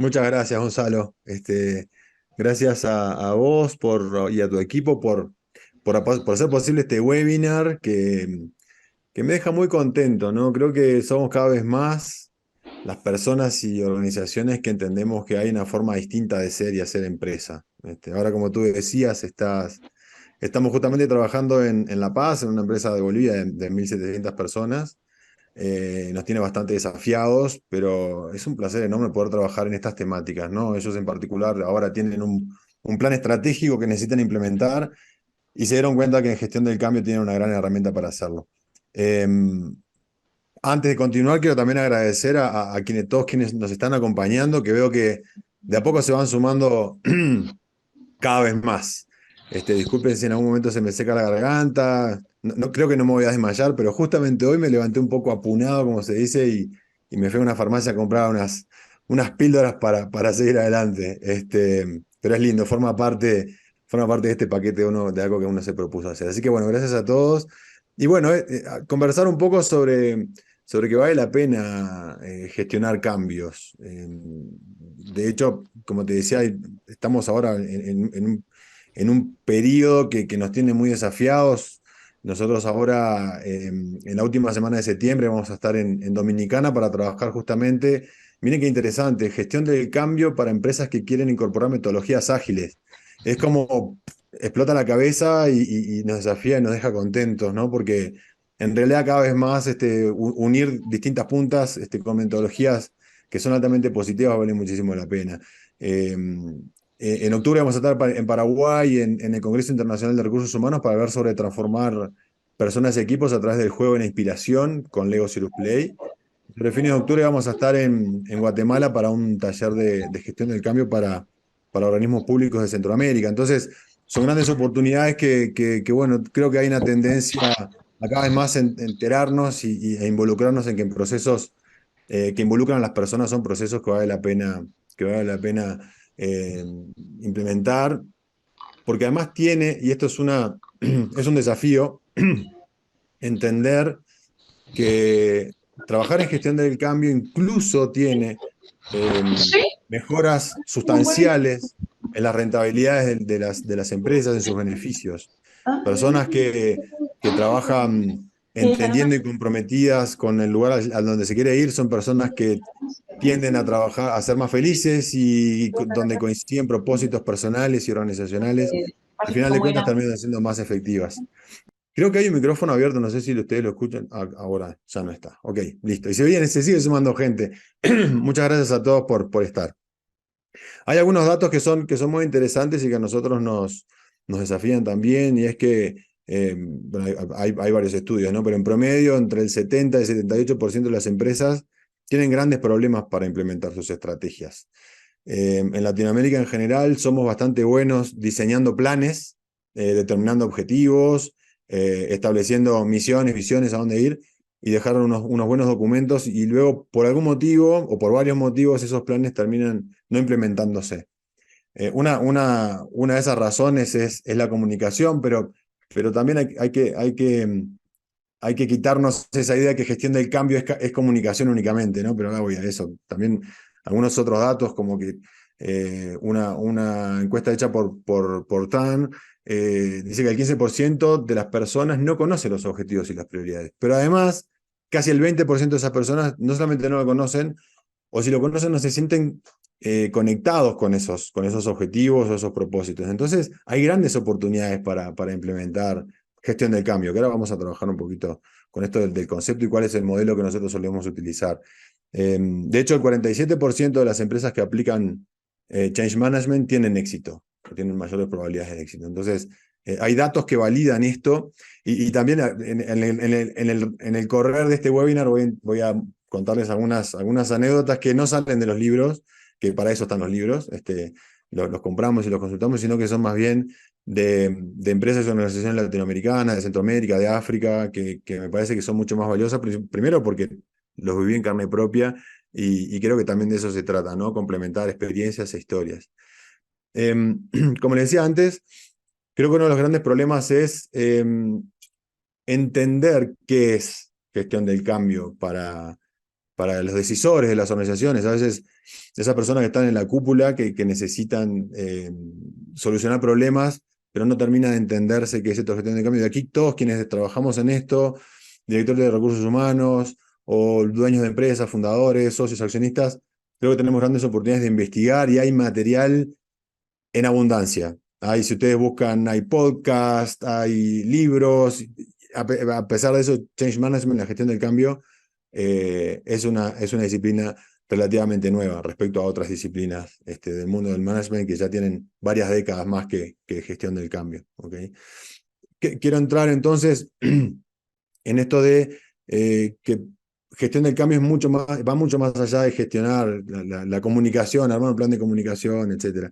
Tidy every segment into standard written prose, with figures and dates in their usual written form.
Muchas gracias, Gonzalo. Gracias a vos y a tu equipo por hacer posible este webinar que me deja muy contento, ¿no? Creo que somos cada vez más las personas y organizaciones que entendemos que hay una forma distinta de ser y hacer empresa. Ahora, como tú decías, estamos justamente trabajando en La Paz, en una empresa de Bolivia de 1.700 personas. Nos tiene bastante desafiados, pero es un placer enorme poder trabajar en estas temáticas, ¿no? Ellos en particular ahora tienen un plan estratégico que necesitan implementar y se dieron cuenta que en gestión del cambio tienen una gran herramienta para hacerlo. Eh, Antes de continuar, quiero también agradecer a todos quienes nos están acompañando, que veo que de a poco se van sumando cada vez más. Disculpen si en algún momento se me seca la garganta. Creo que no me voy a desmayar, pero justamente hoy me levanté un poco apunado, como se dice, y me fui a una farmacia a comprar unas píldoras para seguir adelante. Pero es lindo, forma parte de este paquete de algo que uno se propuso hacer. Así que bueno, gracias a todos. Y bueno, conversar un poco sobre que vale la pena gestionar cambios. De hecho, como te decía, estamos ahora en un periodo que nos tiene muy desafiados. Nosotros ahora, en la última semana de septiembre, vamos a estar en Dominicana para trabajar justamente, miren qué interesante, gestión del cambio para empresas que quieren incorporar metodologías ágiles. Es como explota la cabeza y nos desafía y nos deja contentos, ¿no? Porque en realidad cada vez más unir distintas puntas con metodologías que son altamente positivas vale muchísimo la pena. Eh, en octubre vamos a estar en Paraguay en el Congreso Internacional de Recursos Humanos para hablar sobre transformar personas y equipos a través del juego y la inspiración con Lego Serious Play. Sobre fines de octubre vamos a estar en Guatemala para un taller de gestión del cambio para organismos públicos de Centroamérica. Entonces, son grandes oportunidades bueno, creo que hay una tendencia a cada vez más enterarnos e involucrarnos en que en procesos que involucran a las personas son procesos que vale la pena eh, implementar, porque además y esto es un desafío, entender que trabajar en gestión del cambio incluso tiene eh, Sí, mejoras muy buena. sustanciales en las rentabilidades de las empresas, en sus beneficios. Personas que trabajan entendiendo y comprometidas con el lugar al donde se quiere ir son personas que tienden a trabajar, a ser más felices y donde coinciden propósitos personales y organizacionales, al final de ¿Cómo cuentas era? terminan siendo más efectivas. Creo que hay un micrófono abierto, no sé si ustedes lo escuchan. Ahora ya no está. Ok, listo. Y se sigue sumando gente. Muchas gracias a todos por estar. Hay algunos datos que son muy interesantes y que a nosotros nos desafían también, y es que, bueno, hay varios estudios, ¿no? Pero en promedio, entre el 70 y el 78% de las empresas tienen grandes problemas para implementar sus estrategias. En Latinoamérica en general somos bastante buenos diseñando planes, determinando objetivos, estableciendo misiones, visiones a dónde ir y dejar unos buenos documentos y luego por algún motivo o por varios motivos esos planes terminan no implementándose. Una de esas razones es la comunicación, pero también hay que quitarnos esa idea que gestión del cambio es comunicación únicamente, ¿no? Pero ahora voy a eso. También algunos otros datos, como que una encuesta hecha por TAN dice que el 15% de las personas no conoce los objetivos y las prioridades. Pero además, casi el 20% de esas personas no solamente no lo conocen, o si lo conocen no se sienten conectados con esos objetivos o esos propósitos. Entonces, hay grandes oportunidades para implementar gestión del cambio, que ahora vamos a trabajar un poquito con esto del concepto y cuál es el modelo que nosotros solemos utilizar. De hecho, el 47% de las empresas que aplican Change Management tienen éxito, o tienen mayores probabilidades de éxito. Entonces, hay datos que validan esto y también en el correr de este webinar voy a contarles algunas anécdotas que no salen de los libros, que para eso están los libros, los compramos y los consultamos, sino que son más bien de empresas y organizaciones latinoamericanas, de Centroamérica, de África, que me parece que son mucho más valiosas, primero porque los viví en carne propia y creo que también de eso se trata, ¿no? Complementar experiencias e historias. Como les decía antes, creo que uno de los grandes problemas es entender qué es gestión del cambio para los decisores de las organizaciones. A veces esas personas que están en la cúpula que necesitan solucionar problemas, pero no terminan de entenderse qué es esto de gestión de cambio. De aquí todos quienes trabajamos en esto, directores de recursos humanos o dueños de empresas, fundadores, socios, accionistas, creo que tenemos grandes oportunidades de investigar y hay material en abundancia. Si ustedes buscan, hay podcast, hay libros. A pesar de eso, Change Management, la gestión del cambio, es una disciplina relativamente nueva respecto a otras disciplinas del mundo del management que ya tienen varias décadas más que gestión del cambio. ¿Okay? Quiero entrar entonces en esto de que gestión del cambio va mucho más allá de gestionar la comunicación, armar un plan de comunicación, etc.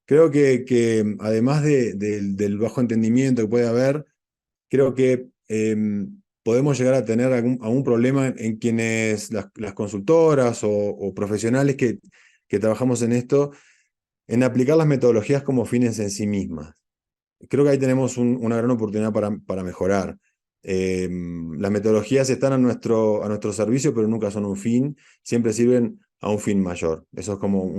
Creo que además del bajo entendimiento que puede haber, creo que podemos llegar a tener algún problema en quienes las consultoras o profesionales que trabajamos en esto, en aplicar las metodologías como fines en sí mismas. Creo que ahí tenemos una gran oportunidad para mejorar. Las metodologías están a nuestro servicio, pero nunca son un fin, siempre sirven a un fin mayor. Eso es como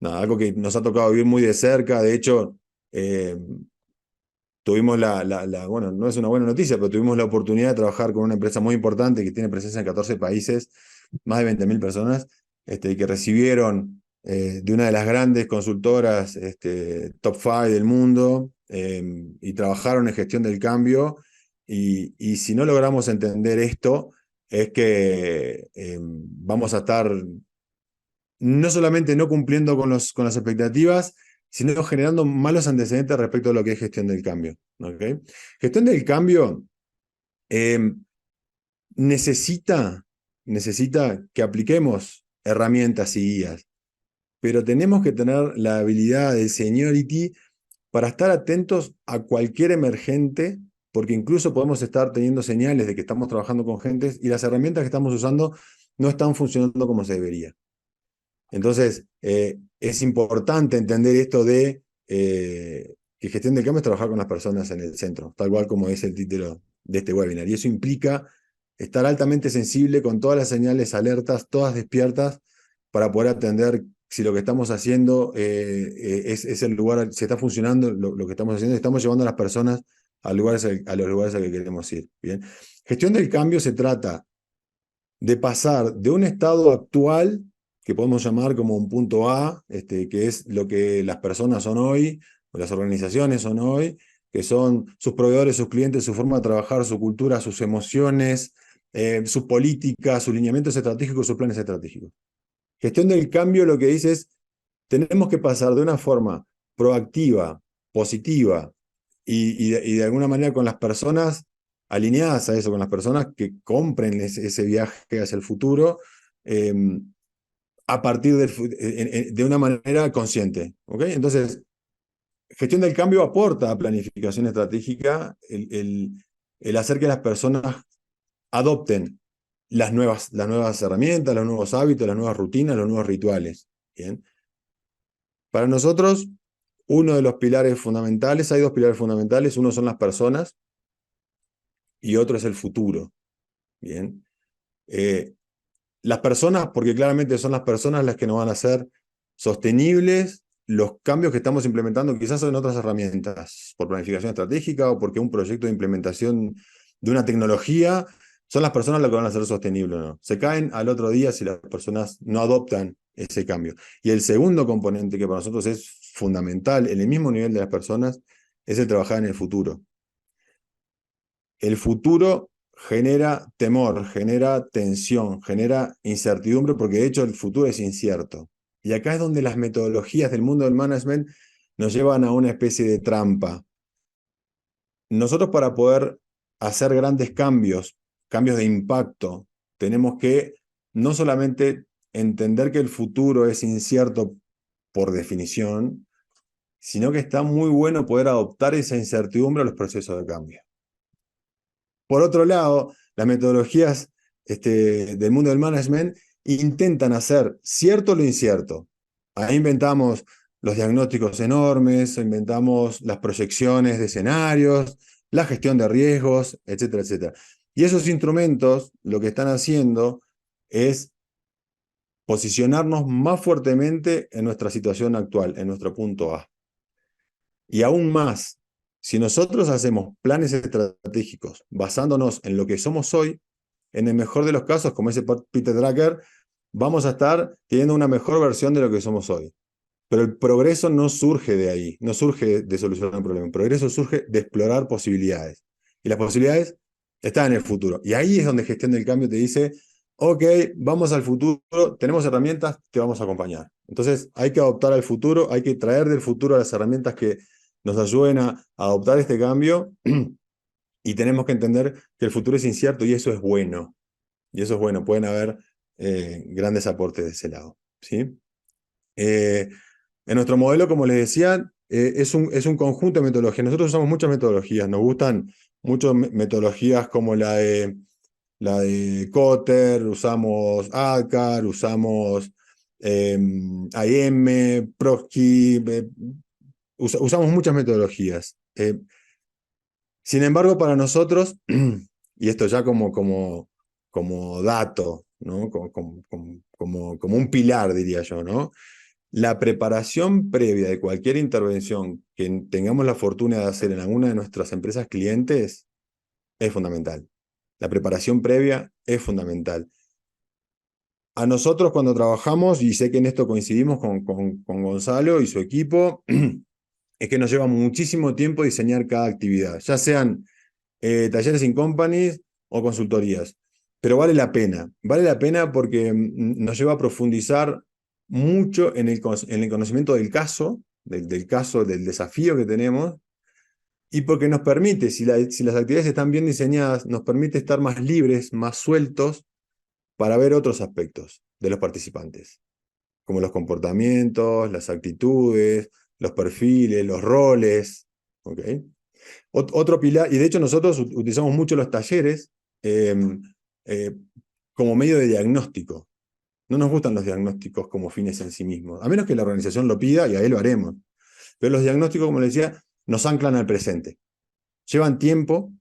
algo que nos ha tocado vivir muy de cerca. De hecho, tuvimos bueno, no es una buena noticia, pero tuvimos la oportunidad de trabajar con una empresa muy importante que tiene presencia en 14 países, más de 20.000 personas, y que recibieron de una de las grandes consultoras top 5 del mundo, y trabajaron en gestión del cambio. Y si no logramos entender esto, es que vamos a estar no solamente no cumpliendo con las expectativas, sino generando malos antecedentes respecto a lo que es gestión del cambio. ¿Okay? Gestión del cambio necesita que apliquemos herramientas y guías, pero tenemos que tener la habilidad de seniority para estar atentos a cualquier emergente, porque incluso podemos estar teniendo señales de que estamos trabajando con gentes y las herramientas que estamos usando no están funcionando como se debería. Entonces, es importante entender esto de que gestión del cambio es trabajar con las personas en el centro, tal cual como es el título de este webinar. Y eso implica estar altamente sensible con todas las señales alertas, todas despiertas, para poder atender si lo que estamos haciendo es el lugar, si está funcionando lo que estamos haciendo, estamos llevando a las personas a los lugares a que queremos ir. ¿Bien? Gestión del cambio se trata de pasar de un estado actual, que podemos llamar como un punto A, que es lo que las personas son hoy, o las organizaciones son hoy, que son sus proveedores, sus clientes, su forma de trabajar, su cultura, sus emociones, sus políticas, sus lineamientos estratégicos, sus planes estratégicos. Gestión del cambio lo que dice es, tenemos que pasar de una forma proactiva, positiva, y de alguna manera con las personas alineadas a eso, con las personas que compren ese viaje hacia el futuro, a partir de una manera consciente. ¿Okay? Entonces, gestión del cambio aporta a planificación estratégica el hacer que las personas adopten las nuevas herramientas, los nuevos hábitos, las nuevas rutinas, los nuevos rituales. ¿Bien? Para nosotros, uno de los pilares fundamentales, hay dos pilares fundamentales, uno son las personas y otro es el futuro. Bien. Las personas, porque claramente son las personas las que nos van a hacer sostenibles los cambios que estamos implementando, quizás en otras herramientas, por planificación estratégica o porque un proyecto de implementación de una tecnología, son las personas las que van a hacer sostenible o no. Se caen al otro día si las personas no adoptan ese cambio. Y el segundo componente que para nosotros es fundamental, en el mismo nivel de las personas, es el trabajar en el futuro. El futuro genera temor, genera tensión, genera incertidumbre, porque de hecho el futuro es incierto. Y acá es donde las metodologías del mundo del management nos llevan a una especie de trampa. Nosotros, para poder hacer grandes cambios de impacto, tenemos que no solamente entender que el futuro es incierto por definición, sino que está muy bueno poder adoptar esa incertidumbre a los procesos de cambio. Por otro lado, las metodologías del mundo del management intentan hacer cierto lo incierto. Ahí inventamos los diagnósticos enormes, inventamos las proyecciones de escenarios, la gestión de riesgos, etcétera, etcétera. Y esos instrumentos lo que están haciendo es posicionarnos más fuertemente en nuestra situación actual, en nuestro punto A. Y aún más, si nosotros hacemos planes estratégicos basándonos en lo que somos hoy, en el mejor de los casos, como dice Peter Drucker, vamos a estar teniendo una mejor versión de lo que somos hoy. Pero el progreso no surge de ahí, no surge de solucionar un problema. El progreso surge de explorar posibilidades. Y las posibilidades están en el futuro. Y ahí es donde Gestión del Cambio te dice, ok, vamos al futuro, tenemos herramientas, te vamos a acompañar. Entonces hay que adoptar al futuro, hay que traer del futuro las herramientas que nos ayuden a adoptar este cambio y tenemos que entender que el futuro es incierto y eso es bueno. Y eso es bueno, pueden haber grandes aportes de ese lado. ¿Sí? Eh, en nuestro modelo, como les decía, es un conjunto de metodologías. Nosotros usamos muchas metodologías, nos gustan muchas metodologías como la de Kotter, usamos ADKAR, usamos IM, Prosky, usamos muchas metodologías. Sin embargo, para nosotros, y esto ya como dato, ¿no? Como un pilar, diría yo, ¿no? La preparación previa de cualquier intervención que tengamos la fortuna de hacer en alguna de nuestras empresas clientes es fundamental. La preparación previa es fundamental. A nosotros cuando trabajamos, y sé que en esto coincidimos con Gonzalo y su equipo, es que nos lleva muchísimo tiempo diseñar cada actividad, ya sean talleres in companies o consultorías. Pero vale la pena porque nos lleva a profundizar mucho en el conocimiento del caso, del caso, del desafío que tenemos, y porque nos permite, si las actividades están bien diseñadas, nos permite estar más libres, más sueltos para ver otros aspectos de los participantes, como los comportamientos, las actitudes, los perfiles, los roles. ¿Ok? Otro pilar, y de hecho nosotros utilizamos mucho los talleres eh, eh, como medio de diagnóstico. No nos gustan los diagnósticos como fines en sí mismos, a menos que la organización lo pida y ahí lo haremos. Pero los diagnósticos, como les decía, nos anclan al presente. Llevan tiempo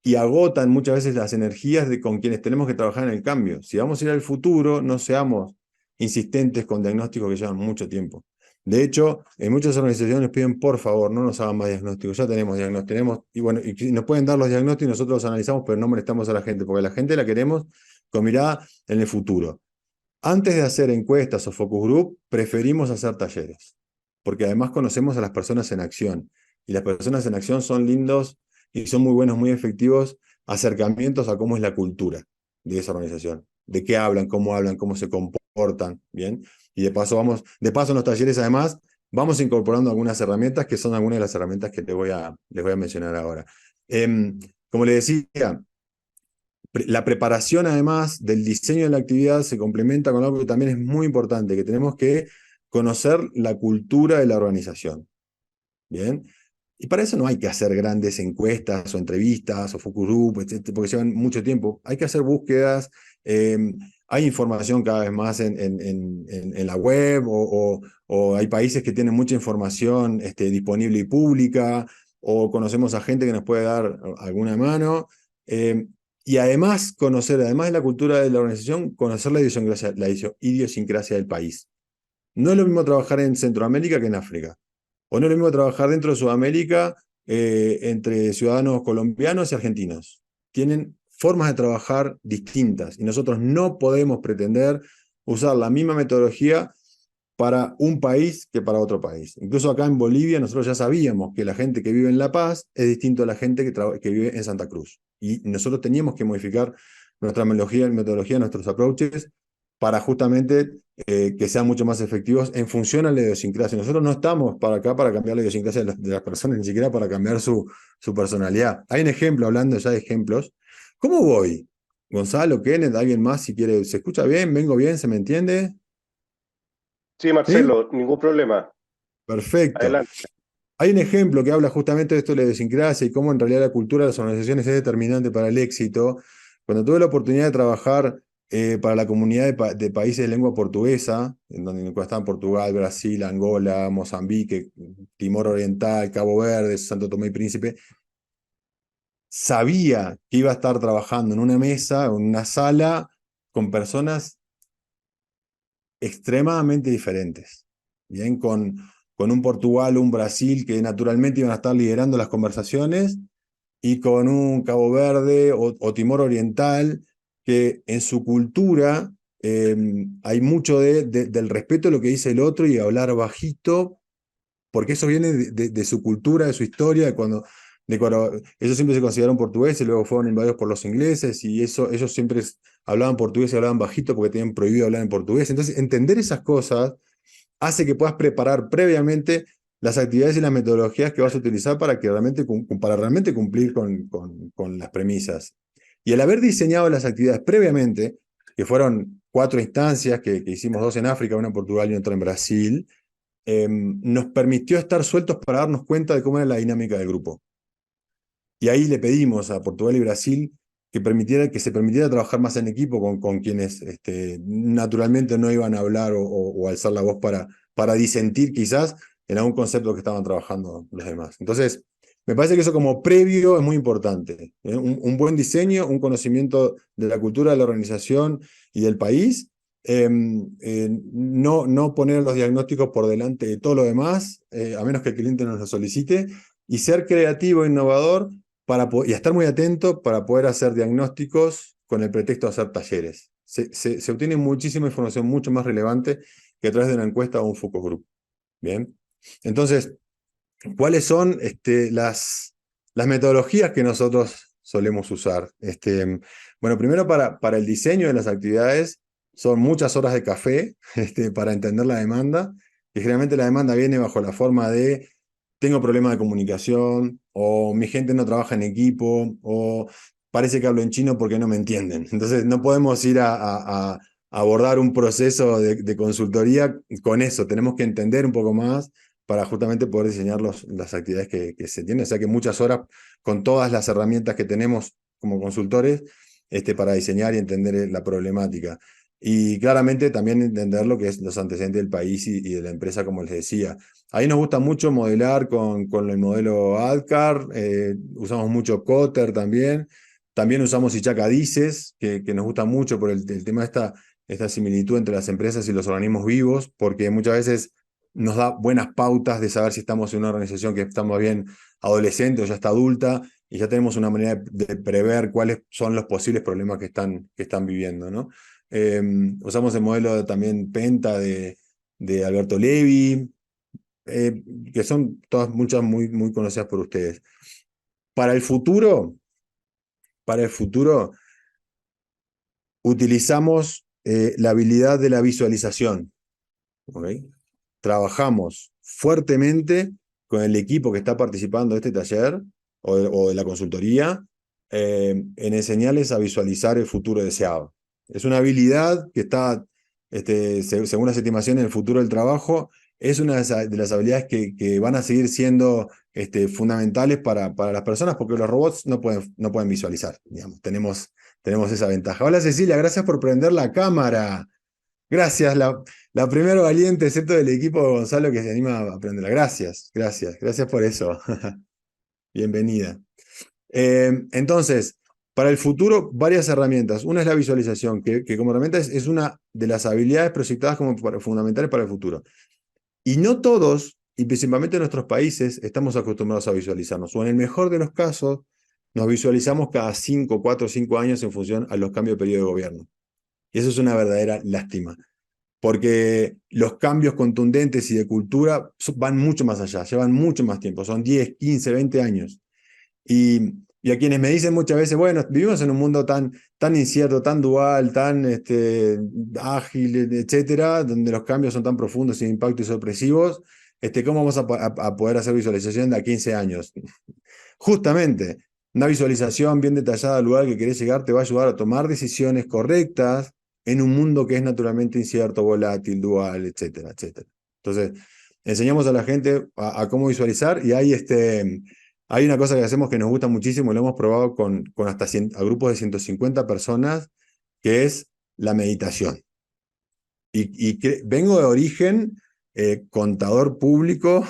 y agotan muchas veces las energías con quienes tenemos que trabajar en el cambio. Si vamos a ir al futuro, no seamos insistentes con diagnósticos que llevan mucho tiempo. De hecho, en muchas organizaciones piden, por favor, no nos hagan más diagnósticos, ya tenemos diagnósticos, y bueno, y nos pueden dar los diagnósticos y nosotros los analizamos, pero no molestamos a la gente, porque la gente la queremos con mirada en el futuro. Antes de hacer encuestas o focus group, preferimos hacer talleres, porque además conocemos a las personas en acción, y las personas en acción son lindos y son muy buenos, muy efectivos acercamientos a cómo es la cultura de esa organización, de qué hablan, cómo se comportan, ¿bien? Y de paso en los talleres además vamos incorporando algunas herramientas que son algunas de las herramientas que les voy a mencionar ahora. Como les decía, la preparación, además del diseño de la actividad, se complementa con algo que también es muy importante, que tenemos que conocer la cultura de la organización. ¿Bien? Y para eso no hay que hacer grandes encuestas o entrevistas o focus group, etcétera, porque llevan mucho tiempo. Hay que hacer búsquedas. eh, Hay información cada vez más en la web o hay países que tienen mucha información disponible y pública o conocemos a gente que nos puede dar alguna mano. eh, y además además de la cultura de la organización, conocer la idiosincrasia del país. No es lo mismo trabajar en Centroamérica que en África. O no es lo mismo trabajar dentro de Sudamérica entre ciudadanos colombianos y argentinos. Tienen formas de trabajar distintas y nosotros no podemos pretender usar la misma metodología para un país que para otro país. Incluso acá en Bolivia nosotros ya sabíamos que la gente que vive en La Paz es distinto a la gente que vive en Santa Cruz. Y nosotros teníamos que modificar nuestra metodología, nuestros approaches para justamente que sean mucho más efectivos en función a la idiosincrasia. Nosotros no estamos para acá para cambiar la idiosincrasia de las personas, ni siquiera para cambiar su personalidad. Hay un ejemplo, hablando ya de ejemplos. ¿Cómo voy? Gonzalo, Kenneth, alguien más si quiere. ¿Se escucha bien? ¿Vengo bien? ¿Se me entiende? Sí, ¿Sí? Marcelo, ningún problema. Perfecto. Adelante. Hay un ejemplo que habla justamente de esto de la idiosincrasia y cómo en realidad la cultura de las organizaciones es determinante para el éxito. Cuando tuve la oportunidad de trabajar para la comunidad de países de lengua portuguesa, en donde estaban Portugal, Brasil, Angola, Mozambique, Timor Oriental, Cabo Verde, Santo Tomé y Príncipe, sabía que iba a estar trabajando en una mesa, en una sala, con personas extremadamente diferentes. Bien, con un Portugal, un Brasil que naturalmente iban a estar liderando las conversaciones, y con un Cabo Verde o Timor Oriental, que en su cultura hay mucho del respeto a lo que dice el otro y hablar bajito, porque eso viene de su cultura, de su historia, de cuando ellos siempre se consideraron portugueses, y luego fueron invadidos por los ingleses, y eso, ellos siempre hablaban portugués y hablaban bajito porque tenían prohibido hablar en portugués. Entonces, entender esas cosas hace que puedas preparar previamente las actividades y las metodologías que vas a utilizar para realmente cumplir con las premisas. Y al haber diseñado las actividades previamente, que fueron 4 instancias, que hicimos 2 en África, una en Portugal y otra en Brasil, nos permitió estar sueltos para darnos cuenta de cómo era la dinámica del grupo. Y ahí le pedimos a Portugal y Brasil que se permitiera trabajar más en equipo con quienes naturalmente no iban a hablar o alzar la voz para disentir quizás en algún concepto que estaban trabajando los demás. Entonces, me parece que eso como previo es muy importante. Un buen diseño, un conocimiento de la cultura de la organización y del país. No poner los diagnósticos por delante de todo lo demás, a menos que el cliente nos lo solicite, y ser creativo e innovador y estar muy atento para poder hacer diagnósticos con el pretexto de hacer talleres. Se obtiene muchísima información mucho más relevante que a través de una encuesta o un focus group. Bien. Entonces, ¿cuáles son las metodologías que nosotros solemos usar? Bueno, primero para el diseño de las actividades son muchas horas de café para entender la demanda, que generalmente la demanda viene bajo la forma de tengo problemas de comunicación, o mi gente no trabaja en equipo, o parece que hablo en chino porque no me entienden. Entonces no podemos ir a abordar un proceso de consultoría con eso, tenemos que entender un poco más para justamente poder diseñar las actividades que se tienen. O sea que muchas horas con todas las herramientas que tenemos como consultores para diseñar y entender la problemática. Y claramente también entender lo que es los antecedentes del país y de la empresa, como les decía. Ahí nos gusta mucho modelar con el modelo ADCAR, usamos mucho Cotter también. También usamos Ichacadices, que nos gusta mucho por el tema de esta similitud entre las empresas y los organismos vivos, porque muchas veces nos da buenas pautas de saber si estamos en una organización que está más bien adolescente o ya está adulta, y ya tenemos una manera de prever cuáles son los posibles problemas que están viviendo, ¿no? Usamos el modelo también Penta de Alberto Levi, que son todas muchas muy conocidas por ustedes. Para el futuro, para el futuro utilizamos la habilidad de la visualización. ¿Okay? Trabajamos fuertemente con el equipo que está participando de este taller o de la consultoría en enseñarles a visualizar el futuro deseado. Es una habilidad que está, según las estimaciones, en el futuro del trabajo, es una de las habilidades que van a seguir siendo fundamentales para las personas, porque los robots no pueden visualizar, digamos. Tenemos esa ventaja. Hola Cecilia, gracias por prender la cámara. Gracias, la primera valiente, excepto del equipo de Gonzalo que se anima a aprenderla. Gracias por eso. Bienvenida. Entonces, para el futuro, varias herramientas. Una es la visualización, que como herramienta es una de las habilidades proyectadas como fundamentales para el futuro. Y no todos, y principalmente en nuestros países, estamos acostumbrados a visualizarnos. O en el mejor de los casos, nos visualizamos cada 5, 4, 5 años en función a los cambios de periodo de gobierno. Y eso es una verdadera lástima, porque los cambios contundentes y de cultura van mucho más allá, llevan mucho más tiempo, son 10, 15, 20 años. Y a quienes me dicen muchas veces, bueno, vivimos en un mundo tan incierto, tan dual, tan ágil, etcétera, donde los cambios son tan profundos, sin impacto y sorpresivos, ¿cómo vamos a poder hacer visualización de a 15 años? Justamente, una visualización bien detallada del lugar al que querés llegar te va a ayudar a tomar decisiones correctas en un mundo que es naturalmente incierto, volátil, dual, etcétera, etcétera. Entonces, enseñamos a la gente a cómo visualizar, y hay una cosa que hacemos que nos gusta muchísimo, lo hemos probado con hasta a grupos de 150 personas, que es la meditación. Vengo de origen contador público,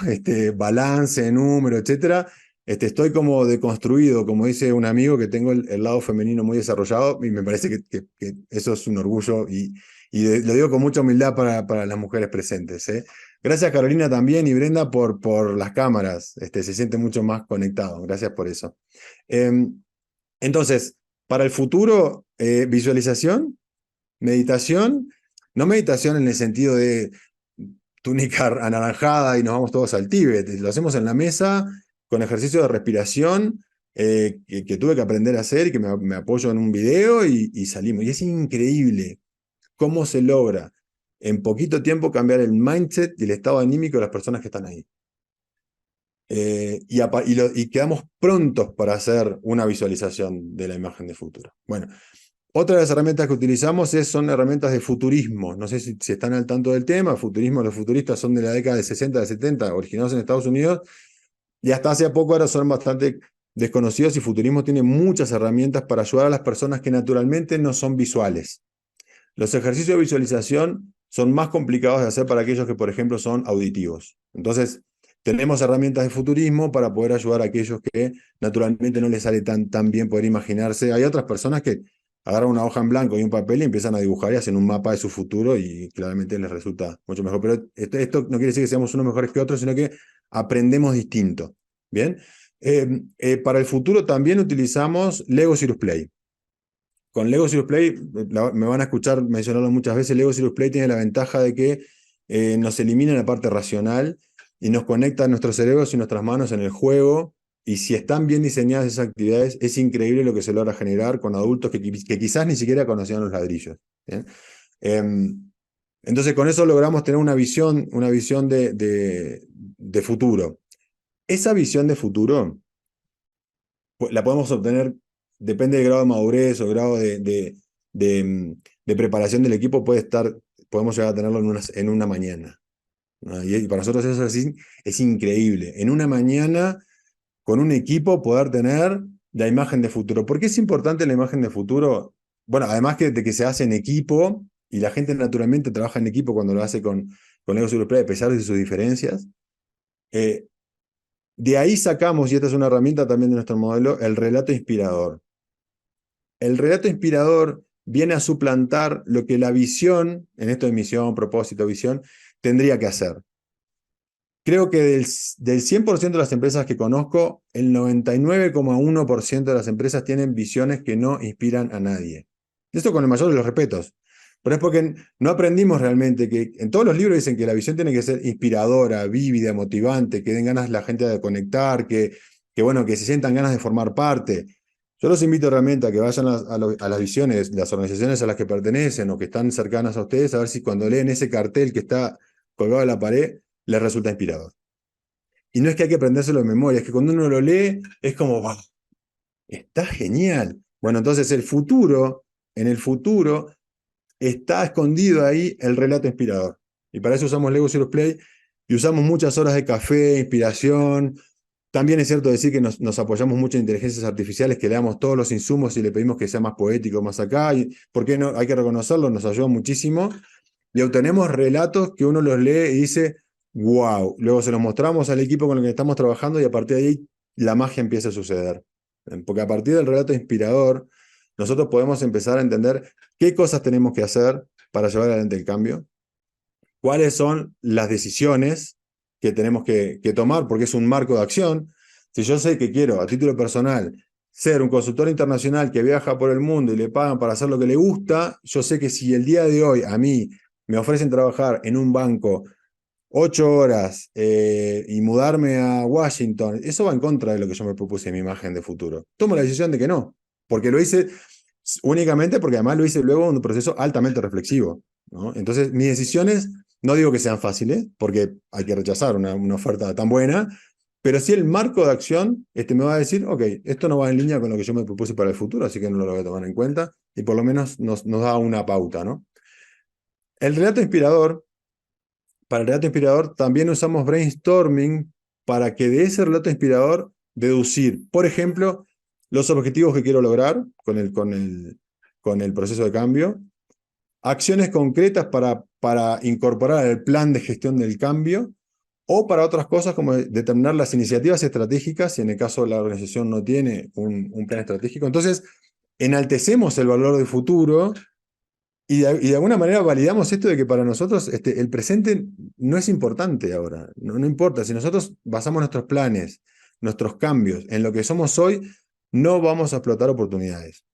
balance, número, etcétera, estoy como deconstruido, como dice un amigo, que tengo el lado femenino muy desarrollado y me parece que eso es un orgullo lo digo con mucha humildad para las mujeres presentes, ¿eh? Gracias Carolina también y Brenda por las cámaras, se siente mucho más conectado, gracias por eso. Entonces, para el futuro, visualización, meditación, no meditación en el sentido de túnica anaranjada y nos vamos todos al Tíbet, lo hacemos en la mesa con ejercicio de respiración que tuve que aprender a hacer y que me apoyo en un video y salimos. Y es increíble cómo se logra en poquito tiempo cambiar el mindset y el estado anímico de las personas que están ahí. Y quedamos prontos para hacer una visualización de la imagen de futuro. Bueno, otra de las herramientas que utilizamos son herramientas de futurismo. No sé si están al tanto del tema. Futurismo, los futuristas son de la década de 60, de 70, originados en Estados Unidos, y hasta hace poco ahora son bastante desconocidos, y futurismo tiene muchas herramientas para ayudar a las personas que naturalmente no son visuales. Los ejercicios de visualización son más complicados de hacer para aquellos que, por ejemplo, son auditivos. Entonces, tenemos herramientas de futurismo para poder ayudar a aquellos que naturalmente no les sale tan bien poder imaginarse. Hay otras personas que agarran una hoja en blanco y un papel y empiezan a dibujar y hacen un mapa de su futuro y claramente les resulta mucho mejor. Pero esto no quiere decir que seamos unos mejores que otros, sino que aprendemos distinto. ¿Bien? Para el futuro también utilizamos Lego Serious Play. Con Lego Serious Play, me van a escuchar mencionarlo muchas veces, Lego Serious Play tiene la ventaja de que nos elimina la parte racional y nos conecta a nuestros cerebros y nuestras manos en el juego. Y si están bien diseñadas esas actividades, es increíble lo que se logra generar con adultos que quizás ni siquiera conocían los ladrillos. ¿Bien? Entonces, con eso logramos tener una visión de futuro. Esa visión de futuro la podemos obtener, depende del grado de madurez o grado de preparación del equipo, podemos llegar a tenerlo en una mañana. ¿No? Y para nosotros eso es increíble. En una mañana, con un equipo, poder tener la imagen de futuro. ¿Por qué es importante la imagen de futuro? Bueno, además de que se hace en equipo, y la gente naturalmente trabaja en equipo cuando lo hace con Lego Serious Play, a pesar de sus diferencias. De ahí sacamos, y esta es una herramienta también de nuestro modelo, el relato inspirador. El relato inspirador viene a suplantar lo que la visión, en esto de misión, propósito, visión, tendría que hacer. Creo que del 100% de las empresas que conozco, el 99,1% de las empresas tienen visiones que no inspiran a nadie. Esto con el mayor de los respetos. Pero es porque no aprendimos realmente que en todos los libros dicen que la visión tiene que ser inspiradora, vívida, motivante, que den ganas la gente de conectar, bueno, que se sientan ganas de formar parte. Yo los invito realmente a que vayan a las visiones, las organizaciones a las que pertenecen o que están cercanas a ustedes, a ver si cuando leen ese cartel que está colgado en la pared, les resulta inspirador. Y no es que hay que aprendérselo de memoria, es que cuando uno lo lee, es como, ¡wow! Está genial. Bueno, entonces en el futuro, está escondido ahí el relato inspirador. Y para eso usamos Lego Serious Play y usamos muchas horas de café, inspiración. También es cierto decir que nos apoyamos mucho en inteligencias artificiales, que le damos todos los insumos y le pedimos que sea más poético, más acá. Y, ¿por qué no? Hay que reconocerlo, nos ayuda muchísimo. Y obtenemos relatos que uno los lee y dice, wow. Luego se los mostramos al equipo con el que estamos trabajando y a partir de ahí la magia empieza a suceder. Porque a partir del relato inspirador, nosotros podemos empezar a entender qué cosas tenemos que hacer para llevar adelante el cambio, cuáles son las decisiones que tenemos que tomar, porque es un marco de acción. Si yo sé que quiero, a título personal, ser un consultor internacional que viaja por el mundo y le pagan para hacer lo que le gusta, yo sé que si el día de hoy a mí me ofrecen trabajar en un banco 8 horas y mudarme a Washington, eso va en contra de lo que yo me propuse en mi imagen de futuro. Tomo la decisión de que no, porque lo hice únicamente porque además lo hice luego en un proceso altamente reflexivo, ¿no? Entonces, mis decisiones no digo que sean fáciles, porque hay que rechazar una oferta tan buena, pero sí el marco de acción me va a decir, ok, esto no va en línea con lo que yo me propuse para el futuro, así que no lo voy a tomar en cuenta, y por lo menos nos da una pauta, ¿no? El relato inspirador, para el relato inspirador también usamos brainstorming para que de ese relato inspirador deducir, por ejemplo, los objetivos que quiero lograr con el proceso de cambio, acciones concretas para incorporar al plan de gestión del cambio o para otras cosas como determinar las iniciativas estratégicas, si en el caso la organización no tiene un plan estratégico. Entonces, enaltecemos el valor del futuro y de alguna manera validamos esto de que para nosotros el presente no es importante ahora, no importa. Si nosotros basamos nuestros planes, nuestros cambios en lo que somos hoy, no vamos a explotar oportunidades.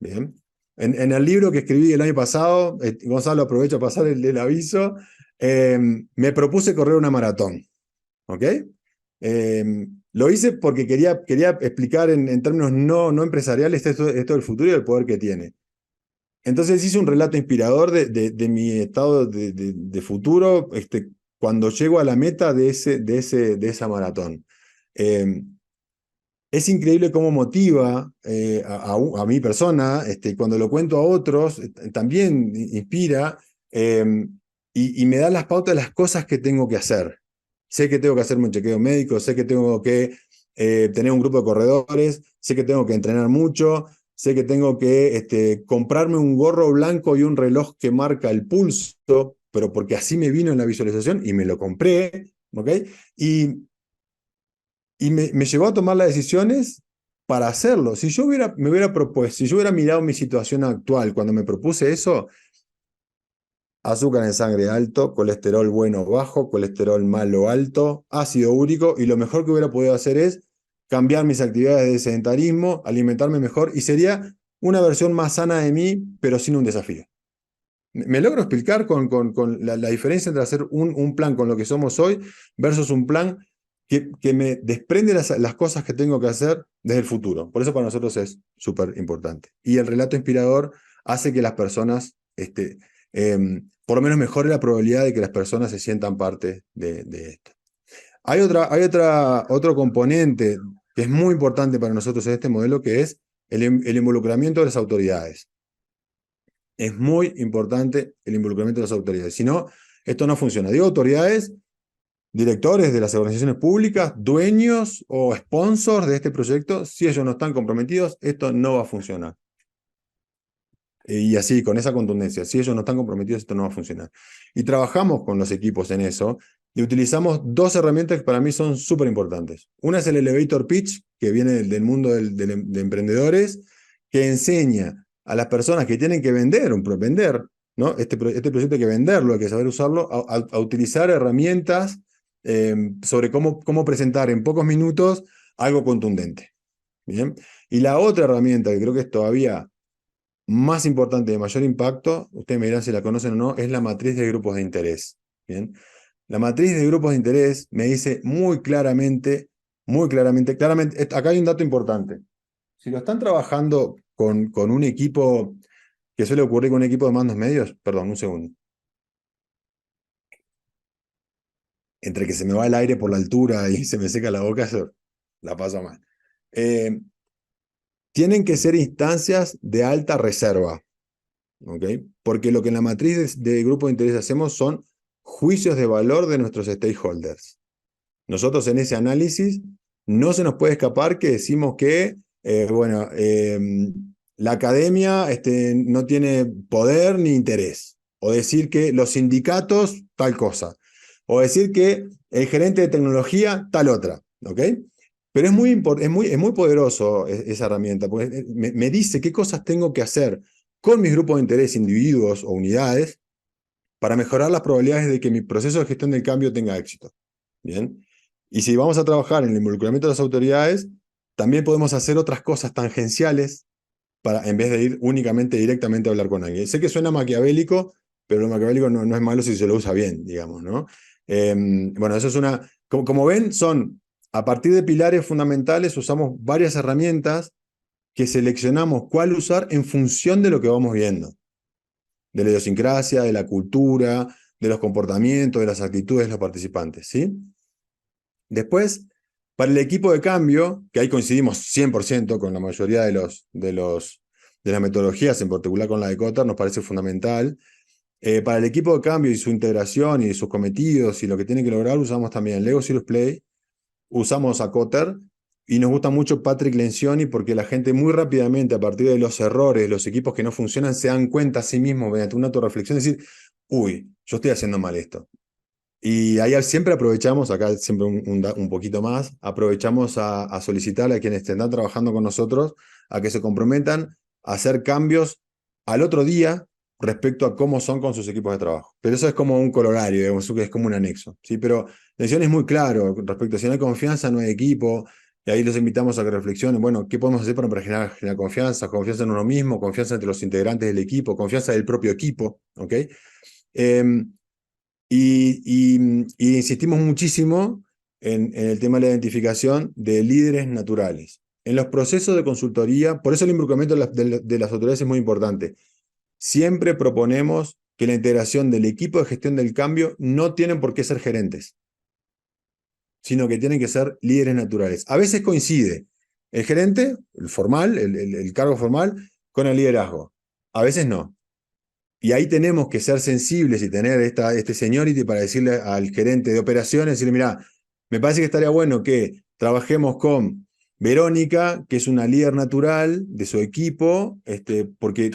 Bien. En el libro que escribí el año pasado, Gonzalo, aprovecho a pasar el aviso, me propuse correr una maratón. ¿Ok? Lo hice porque quería explicar en términos no empresariales esto del futuro y del poder que tiene. Entonces hice un relato inspirador de mi estado de futuro cuando llego a la meta de esa maratón. Eh, es increíble cómo motiva a mi persona, cuando lo cuento a otros, también inspira y me da las pautas de las cosas que tengo que hacer. Sé que tengo que hacerme un chequeo médico, sé que tengo que tener un grupo de corredores, sé que tengo que entrenar mucho, sé que tengo que comprarme un gorro blanco y un reloj que marca el pulso, pero porque así me vino en la visualización y me lo compré, ¿ok? Y me llevó a tomar las decisiones para hacerlo. Si yo me hubiera propuesto, si yo hubiera mirado mi situación actual cuando me propuse eso, azúcar en sangre alto, colesterol bueno bajo, colesterol malo alto, ácido úrico, y lo mejor que hubiera podido hacer es cambiar mis actividades de sedentarismo, alimentarme mejor, y sería una versión más sana de mí, pero sin un desafío. ¿Me logro explicar con la diferencia entre hacer un plan con lo que somos hoy versus un plan que me desprende las cosas que tengo que hacer desde el futuro? Por eso para nosotros es súper importante. Y el relato inspirador hace que las personas, por lo menos mejore la probabilidad de que las personas se sientan parte de esto. Hay otro componente que es muy importante para nosotros en este modelo, que es el involucramiento de las autoridades. Es muy importante el involucramiento de las autoridades. Si no, esto no funciona. Digo autoridades, directores de las organizaciones públicas, dueños o sponsors de este proyecto. Si ellos no están comprometidos, esto no va a funcionar. Y así, con esa contundencia. Si ellos no están comprometidos, esto no va a funcionar. Y trabajamos con los equipos en eso y utilizamos dos herramientas que para mí son súper importantes. Una es el elevator pitch, que viene del mundo de emprendedores, que enseña a las personas que tienen que vender, ¿no? Este proyecto hay que venderlo, hay que saber usarlo, a utilizar herramientas sobre cómo presentar en pocos minutos algo contundente. ¿Bien? Y la otra herramienta que creo que es todavía más importante, de mayor impacto, ustedes me dirán si la conocen o no, es la matriz de grupos de interés. ¿Bien? La matriz de grupos de interés me dice claramente, acá hay un dato importante. Si lo están trabajando con un equipo, que suele ocurrir con un equipo de mandos medios, perdón, un segundo. Entre que se me va el aire por la altura y se me seca la boca, eso la paso mal. Tienen que ser instancias de alta reserva. ¿Ok? Porque lo que en la matriz de grupo de interés hacemos son juicios de valor de nuestros stakeholders. Nosotros en ese análisis no se nos puede escapar que decimos que, la academia no tiene poder ni interés. O decir que los sindicatos, tal cosa. O decir que el gerente de tecnología, tal otra. ¿Ok? Pero es muy poderoso esa herramienta, porque me dice qué cosas tengo que hacer con mis grupos de interés, individuos o unidades, para mejorar las probabilidades de que mi proceso de gestión del cambio tenga éxito. ¿Bien? Y si vamos a trabajar en el involucramiento de las autoridades, también podemos hacer otras cosas tangenciales en vez de ir únicamente directamente a hablar con alguien. Sé que suena maquiavélico, pero lo maquiavélico no es malo si se lo usa bien, digamos, ¿no? Bueno, eso es como ven, a partir de pilares fundamentales, usamos varias herramientas que seleccionamos cuál usar en función de lo que vamos viendo, de la idiosincrasia, de la cultura, de los comportamientos, de las actitudes de los participantes, ¿sí? Después, para el equipo de cambio, que ahí coincidimos 100% con la mayoría de las metodologías, en particular con la de Kotter, nos parece fundamental. Para el equipo de cambio y su integración y sus cometidos y lo que tiene que lograr, usamos también Lego Serious Play, usamos a Kotter, y nos gusta mucho Patrick Lencioni porque la gente muy rápidamente, a partir de los errores, los equipos que no funcionan, se dan cuenta a sí mismos mediante una autorreflexión, decir, uy, yo estoy haciendo mal esto. Y ahí siempre aprovechamos, acá siempre un poquito más, aprovechamos a solicitar a quienes están trabajando con nosotros a que se comprometan a hacer cambios al otro día respecto a cómo son con sus equipos de trabajo. Pero eso es como un colorario, digamos, es como un anexo, ¿sí? Pero la decisión es muy claro respecto a si no hay confianza, no hay equipo, y ahí los invitamos a que reflexionen, bueno, ¿qué podemos hacer para generar confianza? Confianza en uno mismo, confianza entre los integrantes del equipo, confianza del propio equipo, ¿ok? Em, y insistimos muchísimo en el tema de la identificación de líderes naturales. En los procesos de consultoría, por eso el involucramiento de las autoridades es muy importante. Siempre proponemos que la integración del equipo de gestión del cambio no tienen por qué ser gerentes, sino que tienen que ser líderes naturales. A veces coincide el gerente, el formal, el cargo formal, con el liderazgo. A veces no. Y ahí tenemos que ser sensibles y tener este seniority para decirle al gerente de operaciones, decirle, mira, me parece que estaría bueno que trabajemos con Verónica, que es una líder natural de su equipo, porque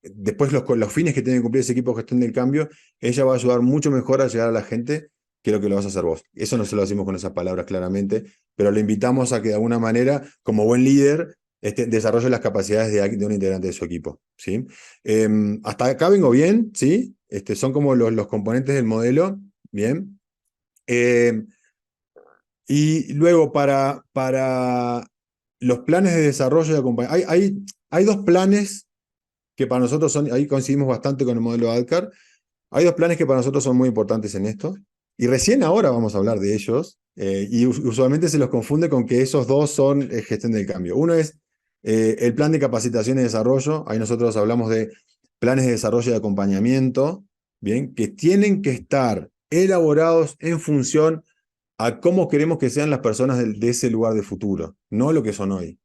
después los fines que tiene que cumplir ese equipo de gestión del cambio, ella va a ayudar mucho mejor a llegar a la gente que lo que lo vas a hacer vos. Eso no se lo decimos con esas palabras claramente, pero le invitamos a que de alguna manera, como buen líder, desarrolle las capacidades de un integrante de su equipo, ¿sí? Hasta acá vengo bien, ¿sí? Son como los componentes del modelo, ¿bien? Eh, y luego para los planes de desarrollo de acompañamiento, hay dos planes que para nosotros son, ahí coincidimos bastante con el modelo ADCAR, hay dos planes que para nosotros son muy importantes en esto, y recién ahora vamos a hablar de ellos, y usualmente se los confunde con que esos dos son gestión del cambio. Uno es el plan de capacitación y desarrollo, ahí nosotros hablamos de planes de desarrollo y de acompañamiento, ¿bien? Que tienen que estar elaborados en función a cómo queremos que sean las personas de ese lugar de futuro, no lo que son hoy.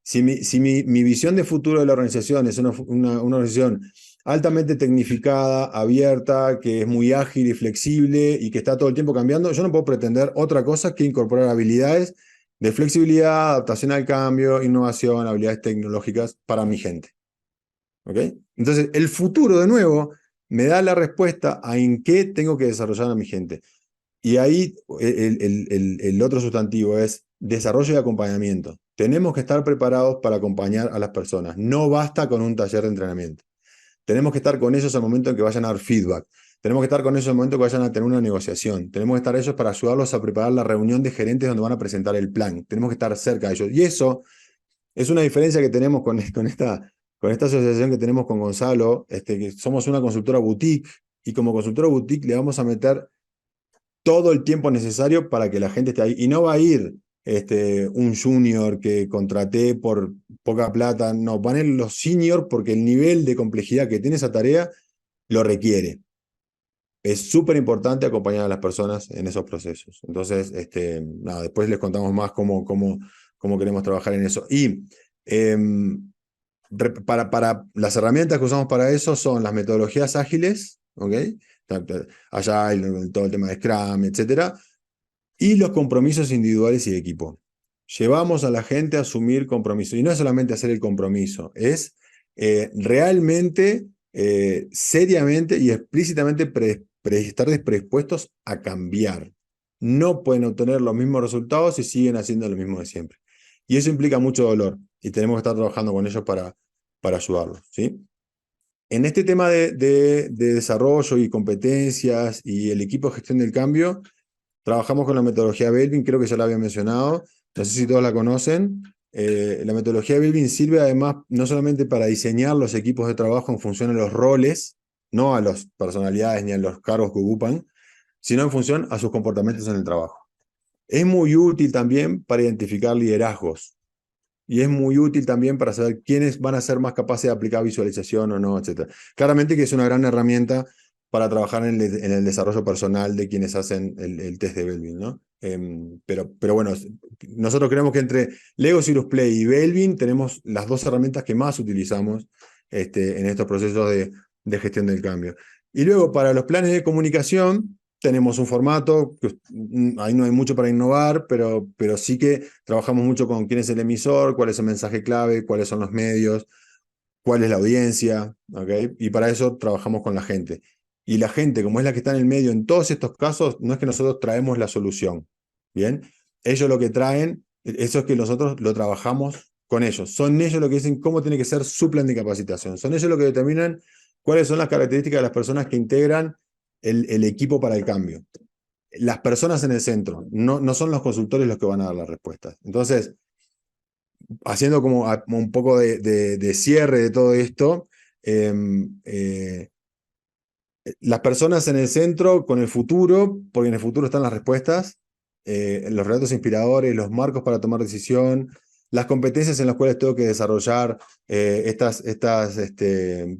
Si mi visión de futuro de la organización es una organización altamente tecnificada, abierta, que es muy ágil y flexible y que está todo el tiempo cambiando, yo no puedo pretender otra cosa que incorporar habilidades de flexibilidad, adaptación al cambio, innovación, habilidades tecnológicas para mi gente. ¿Ok? Entonces, el futuro, de nuevo, me da la respuesta a en qué tengo que desarrollar a mi gente. Y ahí el otro sustantivo es desarrollo y acompañamiento. Tenemos que estar preparados para acompañar a las personas. No basta con un taller de entrenamiento. Tenemos que estar con ellos al momento en que vayan a dar feedback. Tenemos que estar con ellos al momento que vayan a tener una negociación. Tenemos que estar ellos para ayudarlos a preparar la reunión de gerentes donde van a presentar el plan. Tenemos que estar cerca de ellos. Y eso es una diferencia que tenemos con esta asociación que tenemos con Gonzalo, que somos una consultora boutique, y como consultora boutique le vamos a meter todo el tiempo necesario para que la gente esté ahí. Y no va a ir un junior que contraté por poca plata, no, van a ir los senior porque el nivel de complejidad que tiene esa tarea lo requiere. Es súper importante acompañar a las personas en esos procesos. Entonces, nada, después les contamos más cómo queremos trabajar en eso. Y para las herramientas que usamos para eso son las metodologías ágiles, ¿ok? Allá hay todo el tema de Scrum, etcétera, y los compromisos individuales y de equipo. Llevamos a la gente a asumir compromisos. Y no es solamente hacer el compromiso, es realmente, seriamente y explícitamente estar predispuestos a cambiar. No pueden obtener los mismos resultados si siguen haciendo lo mismo de siempre. Y eso implica mucho dolor. Y tenemos que estar trabajando con ellos para ayudarlos, ¿sí? En este tema de desarrollo y competencias y el equipo de gestión del cambio, trabajamos con la metodología Belvin, creo que ya la había mencionado, no sé si todos la conocen. La metodología Belvin sirve además no solamente para diseñar los equipos de trabajo en función a los roles, no a las personalidades ni a los cargos que ocupan, sino en función a sus comportamientos en el trabajo. Es muy útil también para identificar liderazgos y es muy útil también para saber quiénes van a ser más capaces de aplicar visualización o no, etc. Claramente que es una gran herramienta para trabajar en el desarrollo personal de quienes hacen el test de Belvin, ¿no? Pero bueno, nosotros creemos que entre Lego Cirrus Play y Belvin tenemos las dos herramientas que más utilizamos en estos procesos de gestión del cambio. Y luego, para los planes de comunicación, tenemos un formato, que ahí no hay mucho para innovar, pero sí que trabajamos mucho con quién es el emisor, cuál es el mensaje clave, cuáles son los medios, cuál es la audiencia, ¿ok? Y para eso trabajamos con la gente. y la gente, como es la que está en el medio en todos estos casos, no es que nosotros traemos la solución, ¿bien? Ellos lo que traen, eso es que nosotros lo trabajamos con ellos. Son ellos los que dicen cómo tiene que ser su plan de capacitación. Son ellos los que determinan cuáles son las características de las personas que integran el equipo para el cambio. Las personas en el centro, no son los consultores los que van a dar las respuestas. Entonces, haciendo como un poco de cierre de todo esto, eh, eh, las personas en el centro con el futuro, porque en el futuro están las respuestas, los relatos inspiradores, los marcos para tomar decisión, las competencias en las cuales tengo que desarrollar estas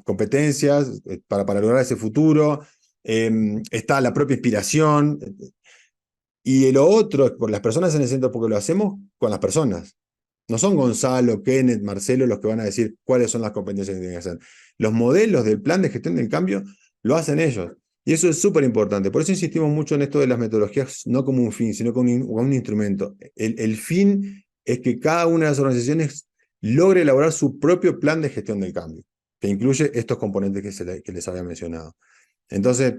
competencias para lograr ese futuro. Está la propia inspiración. Y lo otro es por las personas en el centro, porque lo hacemos con las personas. No son Gonzalo, Kenneth, Marcelo los que van a decir cuáles son las competencias que tienen que hacer. Los modelos del plan de gestión del cambio lo hacen ellos. Y eso es súper importante. Por eso insistimos mucho en esto de las metodologías, no como un fin, sino como un instrumento. El fin es que cada una de las organizaciones logre elaborar su propio plan de gestión del cambio, que incluye estos componentes que les había mencionado. Entonces,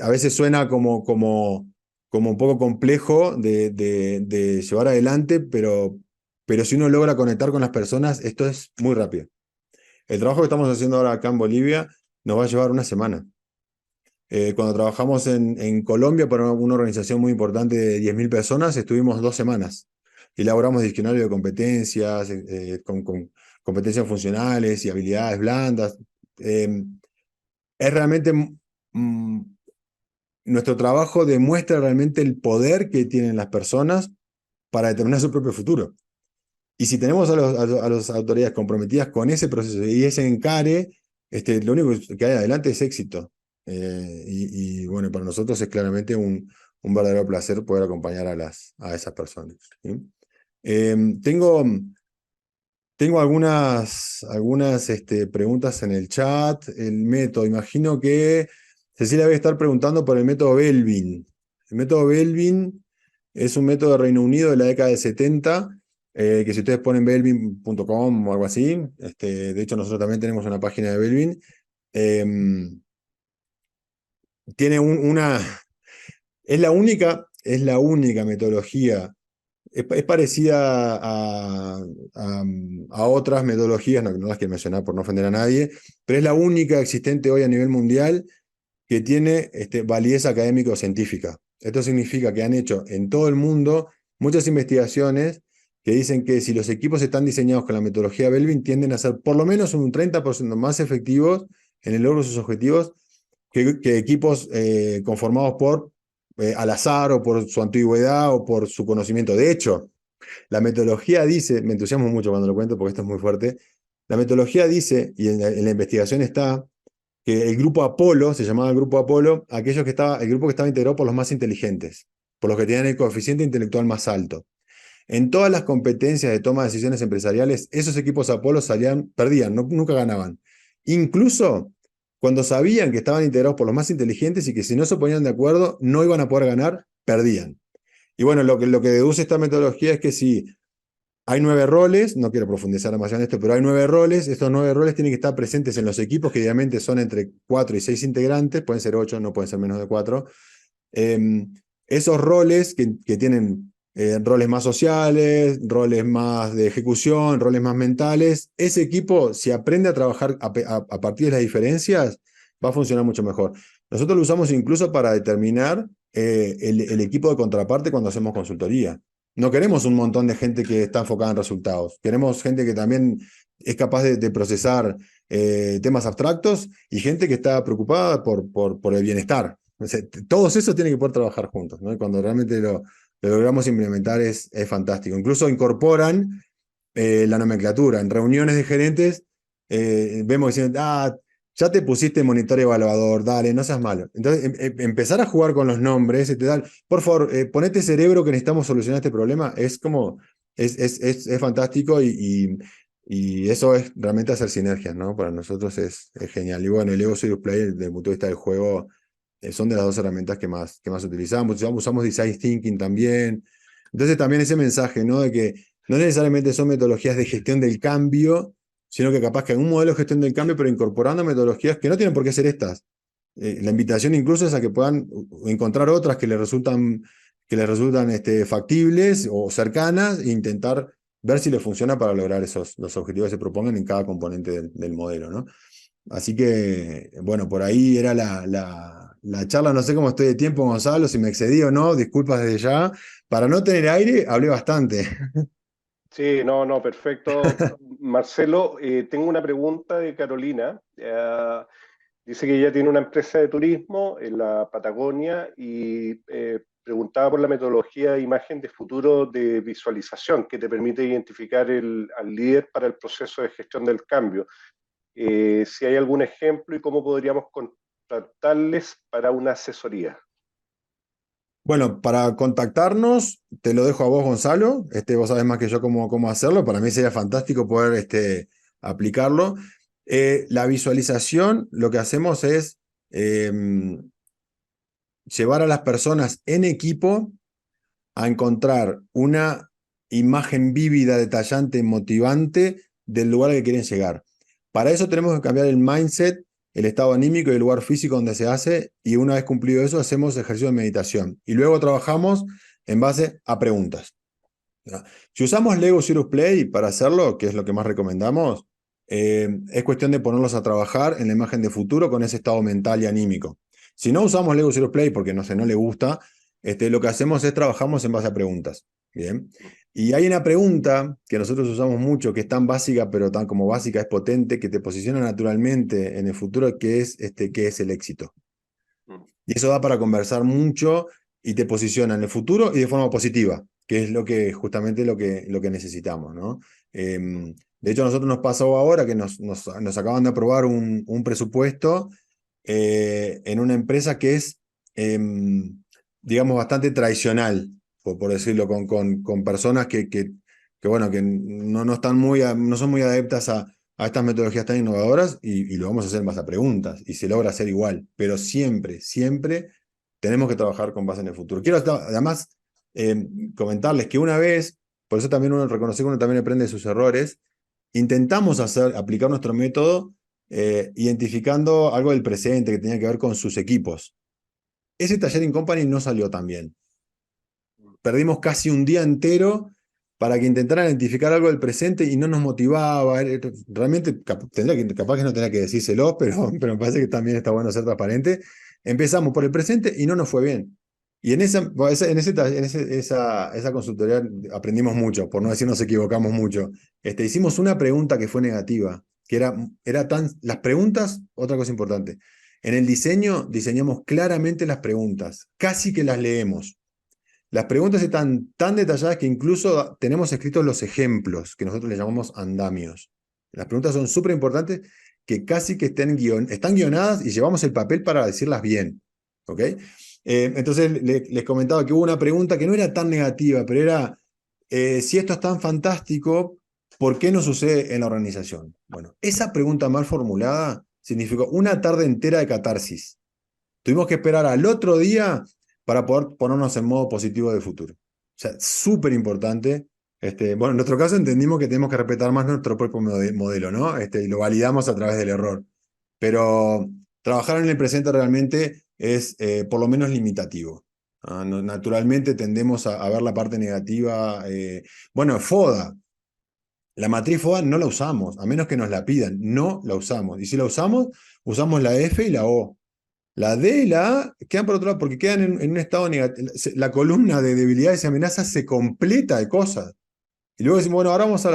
a veces suena como un poco complejo de llevar adelante, pero si uno logra conectar con las personas, esto es muy rápido. El trabajo que estamos haciendo ahora acá en Bolivia nos va a llevar una semana. Cuando trabajamos en Colombia para una organización muy importante de 10.000 personas, estuvimos 2 semanas. Elaboramos diccionario de competencias, con competencias funcionales y habilidades blandas. Es realmente, nuestro trabajo demuestra realmente el poder que tienen las personas para determinar su propio futuro. Y si tenemos a las autoridades comprometidas con ese proceso y ese encare, lo único que hay adelante es éxito. Bueno, para nosotros es claramente un verdadero placer poder acompañar a esas personas. ¿Sí? Tengo algunas preguntas en el chat. El método, imagino que Cecilia debe estar preguntando por el método Belvin. El método Belvin es un método de Reino Unido de la década del 70, que si ustedes ponen belvin.com o algo así, de hecho nosotros también tenemos una página de Belvin, tiene es la única metodología. Es parecida a otras metodologías, no las quiero mencionar por no ofender a nadie, pero es la única existente hoy a nivel mundial que tiene validez académico-científica. Esto significa que han hecho en todo el mundo muchas investigaciones que dicen que si los equipos están diseñados con la metodología Belvin, tienden a ser por lo menos un 30% más efectivos en el logro de sus objetivos que equipos conformados por al azar o por su antigüedad o por su conocimiento. De hecho, la metodología dice, me entusiasmo mucho cuando lo cuento porque esto es muy fuerte, la metodología dice, y en la investigación está, que el grupo Apolo, se llamaba el grupo Apolo, el grupo que estaba integrado por los más inteligentes, por los que tenían el coeficiente intelectual más alto. En todas las competencias de toma de decisiones empresariales, esos equipos Apolo perdían, nunca ganaban. Incluso cuando sabían que estaban integrados por los más inteligentes y que si no se ponían de acuerdo no iban a poder ganar, perdían. Y bueno, lo que deduce esta metodología es que si hay 9 roles, no quiero profundizar demasiado en esto, pero hay 9 roles, estos 9 roles tienen que estar presentes en los equipos, que idealmente son entre 4 y 6 integrantes, pueden ser 8, no pueden ser menos de 4. Esos roles que tienen roles más sociales, roles más de ejecución, roles más mentales, ese equipo, si aprende a trabajar a partir de las diferencias, va a funcionar mucho mejor. Nosotros lo usamos incluso para determinar el equipo de contraparte cuando hacemos consultoría. No queremos un montón de gente que está enfocada en resultados. Queremos gente que también es capaz de procesar temas abstractos y gente que está preocupada por el bienestar. O sea, todos esos tienen que poder trabajar juntos, ¿no? Y cuando realmente lo logramos implementar es fantástico. Incluso incorporan la nomenclatura. En reuniones de gerentes vemos diciendo, ya te pusiste monitor evaluador, dale, no seas malo. Entonces, empezar a jugar con los nombres, por favor, ponete cerebro que necesitamos solucionar este problema, es fantástico y eso es realmente hacer sinergias, ¿no? Para nosotros es genial. Y bueno, el Ego Serious Play, desde el punto de vista del juego, son de las 2 herramientas que más utilizamos. Usamos Design Thinking también. Entonces también ese mensaje, ¿no? De que no necesariamente son metodologías de gestión del cambio, sino que capaz que hay un modelo de gestión del cambio, pero incorporando metodologías que no tienen por qué ser estas, la invitación incluso es a que puedan encontrar otras que les resultan factibles o cercanas e intentar ver si les funciona para lograr los objetivos que se propongan en cada componente del modelo, ¿no? Así que, bueno, por ahí era la charla. No sé cómo estoy de tiempo, Gonzalo, si me excedí o no, disculpas desde ya. Para no tener aire, hablé bastante. Sí, no, no, perfecto. Marcelo, tengo una pregunta de Carolina. Dice que ella tiene una empresa de turismo en la Patagonia y preguntaba por la metodología de imagen de futuro de visualización que te permite identificar al líder para el proceso de gestión del cambio. Si hay algún ejemplo y cómo podríamos contactarles para una asesoría. Bueno, para contactarnos, te lo dejo a vos, Gonzalo. Vos sabés más que yo cómo hacerlo. Para mí sería fantástico poder aplicarlo. La visualización, lo que hacemos es eh, llevar a las personas en equipo a encontrar una imagen vívida, detallante, motivante del lugar al que quieren llegar. Para eso tenemos que cambiar el mindset, el estado anímico y el lugar físico donde se hace, y una vez cumplido eso hacemos ejercicio de meditación. Y luego trabajamos en base a preguntas. Si usamos Lego Zero Play para hacerlo, que es lo que más recomendamos, es cuestión de ponerlos a trabajar en la imagen de futuro con ese estado mental y anímico. Si no usamos Lego Zero Play porque no sé, no le gusta, lo que hacemos es trabajamos en base a preguntas. Bien. Y hay una pregunta que nosotros usamos mucho, que es tan básica, pero tan como básica es potente, que te posiciona naturalmente en el futuro, ¿qué es el éxito? Y eso da para conversar mucho y te posiciona en el futuro y de forma positiva, que es justamente lo que necesitamos, ¿no? De hecho, a nosotros nos pasó ahora que nos acaban de aprobar un presupuesto en una empresa que es, digamos, bastante tradicional, por decirlo, con personas bueno, que no están no son muy adeptas a estas metodologías tan innovadoras y lo vamos a hacer en base a preguntas y se logra hacer igual, pero siempre, siempre tenemos que trabajar con base en el futuro. Quiero además comentarles que una vez, por eso también uno reconoce que uno también aprende de sus errores, intentamos aplicar nuestro método identificando algo del presente que tenía que ver con sus equipos. Ese taller in company no salió tan bien. Perdimos casi un día entero para que intentaran identificar algo del presente y no nos motivaba. Realmente, capaz que no tenía que decírselo, pero me parece que también está bueno ser transparente. Empezamos por el presente y no nos fue bien. Y esa consultoría aprendimos mucho, por no decir nos equivocamos mucho. Hicimos una pregunta que fue negativa, que las preguntas, otra cosa importante. En el diseño diseñamos claramente las preguntas, casi que las leemos. Las preguntas están tan detalladas que incluso tenemos escritos los ejemplos, que nosotros les llamamos andamios. Las preguntas son súper importantes, que casi que están guionadas y llevamos el papel para decirlas bien. ¿Ok? Entonces les comentaba que hubo una pregunta que no era tan negativa, pero era, si esto es tan fantástico, ¿por qué no sucede en la organización? Bueno, esa pregunta mal formulada significó una tarde entera de catarsis. Tuvimos que esperar al otro día para poder ponernos en modo positivo de futuro. O sea, súper importante. Bueno, en nuestro caso entendimos que tenemos que respetar más nuestro propio modelo, ¿no? Y lo validamos a través del error. Pero trabajar en el presente realmente es por lo menos limitativo. Naturalmente tendemos a ver la parte negativa. Bueno, FODA. La matriz FODA no la usamos, a menos que nos la pidan. No la usamos. Y si la usamos, usamos la F y la O. La D y la A quedan por otro lado porque quedan en un estado negativo. La columna de debilidades y amenazas se completa de cosas. Y luego decimos, bueno, ahora vamos a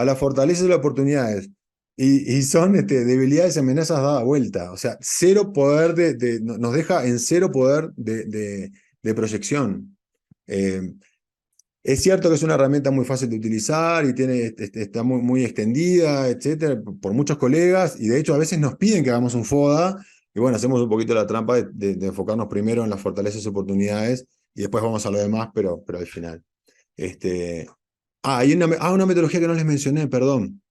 las fortalezas y las oportunidades. Y son debilidades y amenazas dadas vuelta. O sea, cero poder nos deja en cero poder de proyección. Eh, es cierto que es una herramienta muy fácil de utilizar y está muy extendida, etcétera, por muchos colegas, y de hecho a veces nos piden que hagamos un FODA, y bueno, hacemos un poquito la trampa de enfocarnos primero en las fortalezas y oportunidades, y después vamos a lo demás, pero al final. Hay una metodología que no les mencioné, perdón,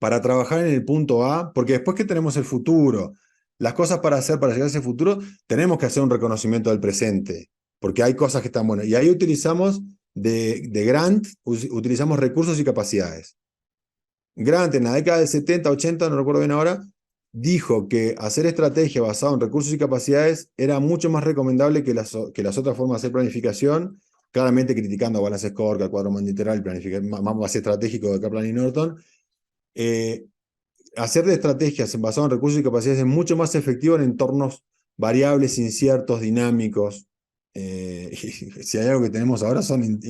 para trabajar en el punto A, porque después que tenemos el futuro, las cosas para hacer para llegar a ese futuro, tenemos que hacer un reconocimiento del presente, porque hay cosas que están buenas. Y ahí utilizamos de Grant, utilizamos recursos y capacidades. Grant en la década del 70, 80, no recuerdo bien ahora, dijo que hacer estrategia basada en recursos y capacidades era mucho más recomendable que las otras formas de hacer planificación, claramente criticando a Balance Scorecard, cuadro literal, más estratégico de Kaplan y Norton. Eh, Hacer de estrategias basadas en recursos y capacidades es mucho más efectivo en entornos variables, inciertos, dinámicos. Y si hay algo que tenemos ahora son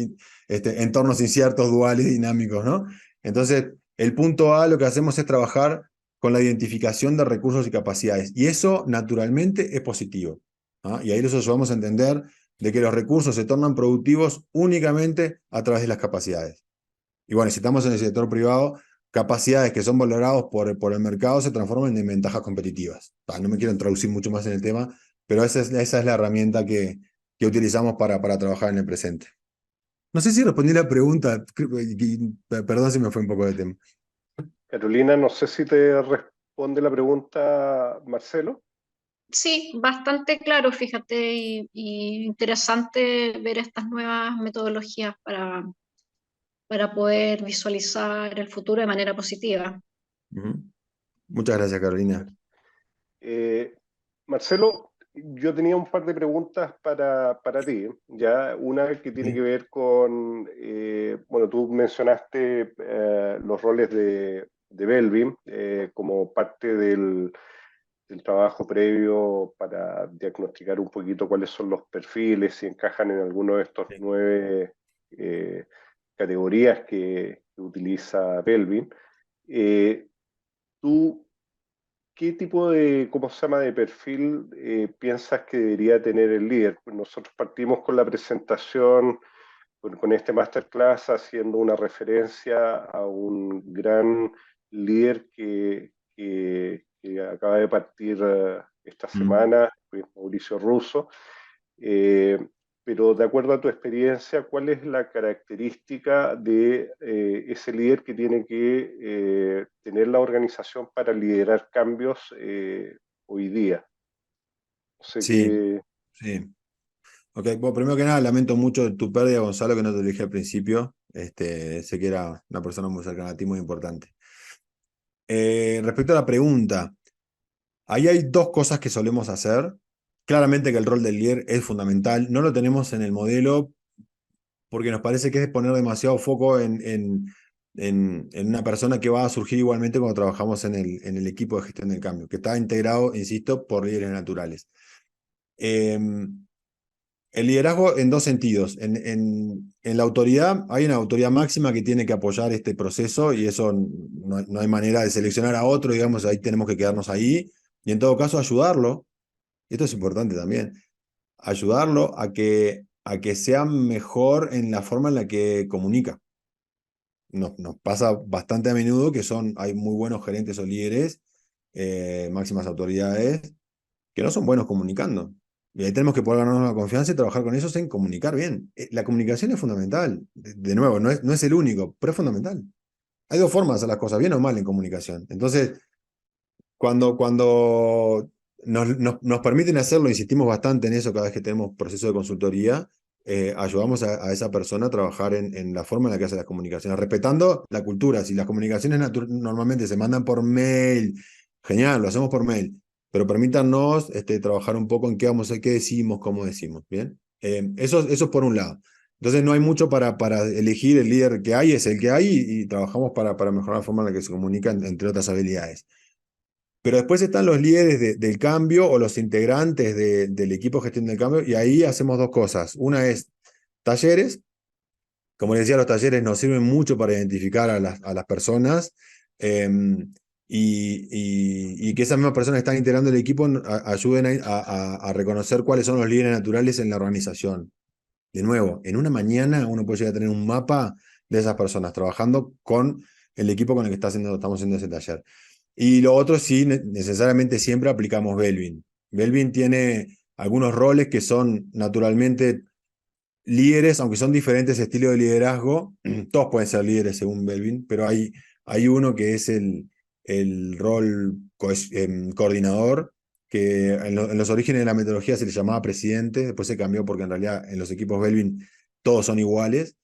entornos inciertos, duales, dinámicos, ¿no? Entonces, el punto A lo que hacemos es trabajar con la identificación de recursos y capacidades. Y eso, naturalmente, es positivo. ¿Ah? Y ahí nosotros vamos a entender de que los recursos se tornan productivos únicamente a través de las capacidades. Y bueno, si estamos en el sector privado, capacidades que son valoradas por el mercado se transforman en ventajas competitivas. No me quiero introducir mucho más en el tema, pero esa es la herramienta que utilizamos para trabajar en el presente. No sé si respondí la pregunta, perdón si me fue un poco de tema. Carolina, no sé si te responde la pregunta Marcelo. Sí, bastante claro, fíjate, y interesante ver estas nuevas metodologías para poder visualizar el futuro de manera positiva. Muchas gracias, Carolina. Eh, Marcelo, yo tenía un par de preguntas para ti, ¿ya? Una que tiene que ver con, bueno, tú mencionaste los roles de Belvin como parte del trabajo previo para diagnosticar un poquito cuáles son los perfiles, si encajan en alguno de estos 9 eh, categorías que utiliza Belvin. ¿Tú qué tipo de, cómo se llama, de perfil piensas que debería tener el líder? Pues nosotros partimos con la presentación, con este masterclass, haciendo una referencia a un gran líder que acaba de partir esta semana, que es Mauricio Russo. Eh, pero de acuerdo a tu experiencia, ¿cuál es la característica de ese líder que tiene que tener la organización para liderar cambios hoy día? No sé Sí, qué. sí. Ok, bueno, primero que nada, lamento mucho tu pérdida, Gonzalo, que no te lo dije al principio. Sé que era una persona muy cercana a ti, muy importante. Respecto a la pregunta, ahí hay dos cosas que solemos hacer. Claramente que el rol del líder es fundamental. No lo tenemos en el modelo porque nos parece que es poner demasiado foco en una persona que va a surgir igualmente cuando trabajamos en el equipo de gestión del cambio, que está integrado, insisto, por líderes naturales. El liderazgo en dos sentidos. En la autoridad, hay una autoridad máxima que tiene que apoyar este proceso y eso no hay manera de seleccionar a otro, digamos, ahí tenemos que quedarnos ahí. Y en todo caso, ayudarlo, y esto es importante también, ayudarlo a que sea mejor en la forma en la que comunica. Nos pasa bastante a menudo que hay muy buenos gerentes o líderes, máximas autoridades, que no son buenos comunicando. Y ahí tenemos que poder ganarnos la confianza y trabajar con ellos en comunicar bien. La comunicación es fundamental. De nuevo, no es el único, pero es fundamental. Hay dos formas de hacer las cosas, bien o mal en comunicación. Entonces, cuando nos permiten hacerlo, insistimos bastante en eso cada vez que tenemos proceso de consultoría, ayudamos a esa persona a trabajar en la forma en la que hace las comunicaciones, respetando la cultura. Si las comunicaciones normalmente se mandan por mail, genial, lo hacemos por mail, pero permítanos trabajar un poco en qué decimos, cómo decimos, ¿bien? Eso es por un lado. Entonces no hay mucho para elegir el líder que hay, es el que hay y trabajamos para mejorar la forma en la que se comunican, entre otras habilidades. Pero después están los líderes del cambio o los integrantes del equipo de gestión del cambio, y ahí hacemos dos cosas. Una es talleres. Como les decía, los talleres nos sirven mucho para identificar a las personas, y que esas mismas personas que están integrando el equipo ayuden a reconocer cuáles son los líderes naturales en la organización. De nuevo, en una mañana uno puede llegar a tener un mapa de esas personas trabajando con el equipo con el que estamos haciendo ese taller. Y lo otro, sí, necesariamente siempre aplicamos Belvin. Belvin tiene algunos roles que son naturalmente líderes, aunque son diferentes estilos de liderazgo. Todos pueden ser líderes según Belvin, pero hay uno que es el rol coordinador, que en los orígenes de la metodología se le llamaba presidente, después se cambió porque en realidad en los equipos Belvin todos son iguales.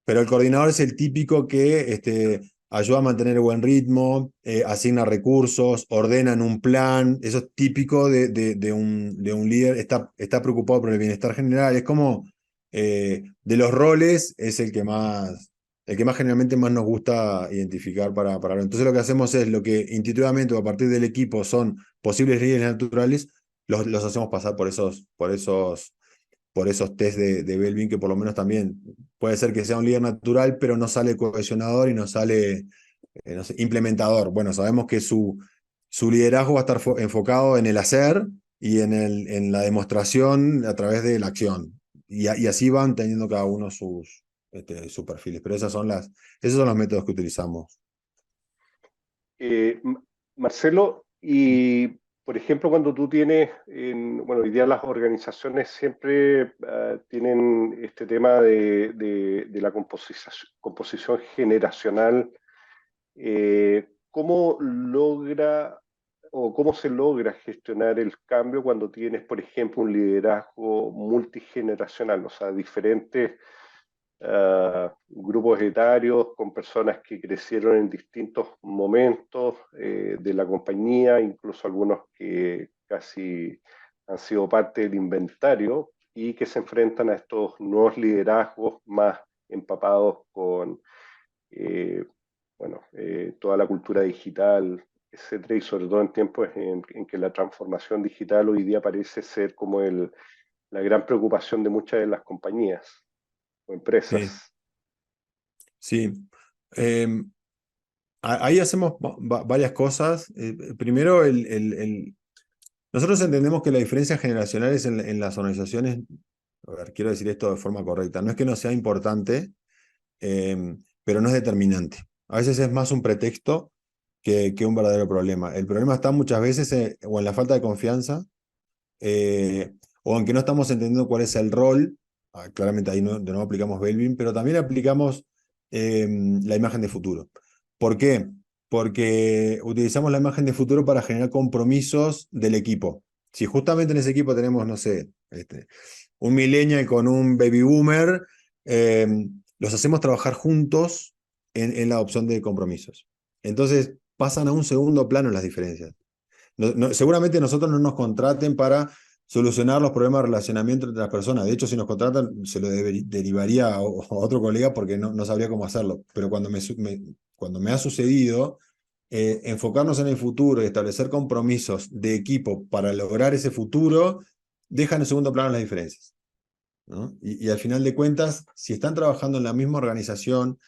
Pero el coordinador es el típico que ayuda a mantener buen ritmo, asigna recursos, ordenan un plan. Eso es típico de un líder, está preocupado por el bienestar general. Es como de los roles, es el que más generalmente más nos gusta identificar para. Entonces lo que hacemos es lo que intuitivamente o a partir del equipo son posibles líderes naturales, los hacemos pasar por esos test de Belvin, que por lo menos también puede ser que sea un líder natural, pero no sale cohesionador y no sale no sé, implementador. Bueno, sabemos que su liderazgo va a estar enfocado en el hacer y en la demostración a través de la acción. Y así van teniendo cada uno sus perfiles. Pero esos son los métodos que utilizamos. Marcelo, y por ejemplo, cuando tú tienes, bueno, hoy día las organizaciones siempre tienen este tema de la composición generacional. ¿Cómo logra o cómo se logra gestionar el cambio cuando tienes, por ejemplo, un liderazgo multigeneracional, o sea, diferentes grupos etarios con personas que crecieron en distintos momentos de la compañía, incluso algunos que casi han sido parte del inventario y que se enfrentan a estos nuevos liderazgos más empapados con toda la cultura digital, etcétera, y sobre todo en tiempos en que la transformación digital hoy día parece ser como la gran preocupación de muchas de las compañías o Sí, empresas. sí. Ahí hacemos varias cosas. Primero, nosotros entendemos que las diferencias generacionales en las organizaciones, a ver, quiero decir esto de forma correcta, no es que no sea importante, pero no es determinante. A veces es más un pretexto que un verdadero problema. El problema está muchas veces o en la falta de confianza, o en que no estamos entendiendo cuál es el rol. Claramente ahí de nuevo aplicamos Belvin, pero también aplicamos la imagen de futuro. ¿Por qué? Porque utilizamos la imagen de futuro para generar compromisos del equipo. Si justamente en ese equipo tenemos, no sé, un millennial con un baby boomer, eh, los hacemos trabajar juntos en la adopción de compromisos. Entonces pasan a un segundo plano las diferencias. Seguramente nosotros no nos contraten para solucionar los problemas de relacionamiento entre las personas. De hecho, si nos contratan, se lo derivaría a otro colega porque no sabría cómo hacerlo. Pero cuando me ha sucedido, enfocarnos en el futuro y establecer compromisos de equipo para lograr ese futuro, dejan en segundo plano las diferencias, ¿no? Y al final de cuentas, si están trabajando en la misma organización,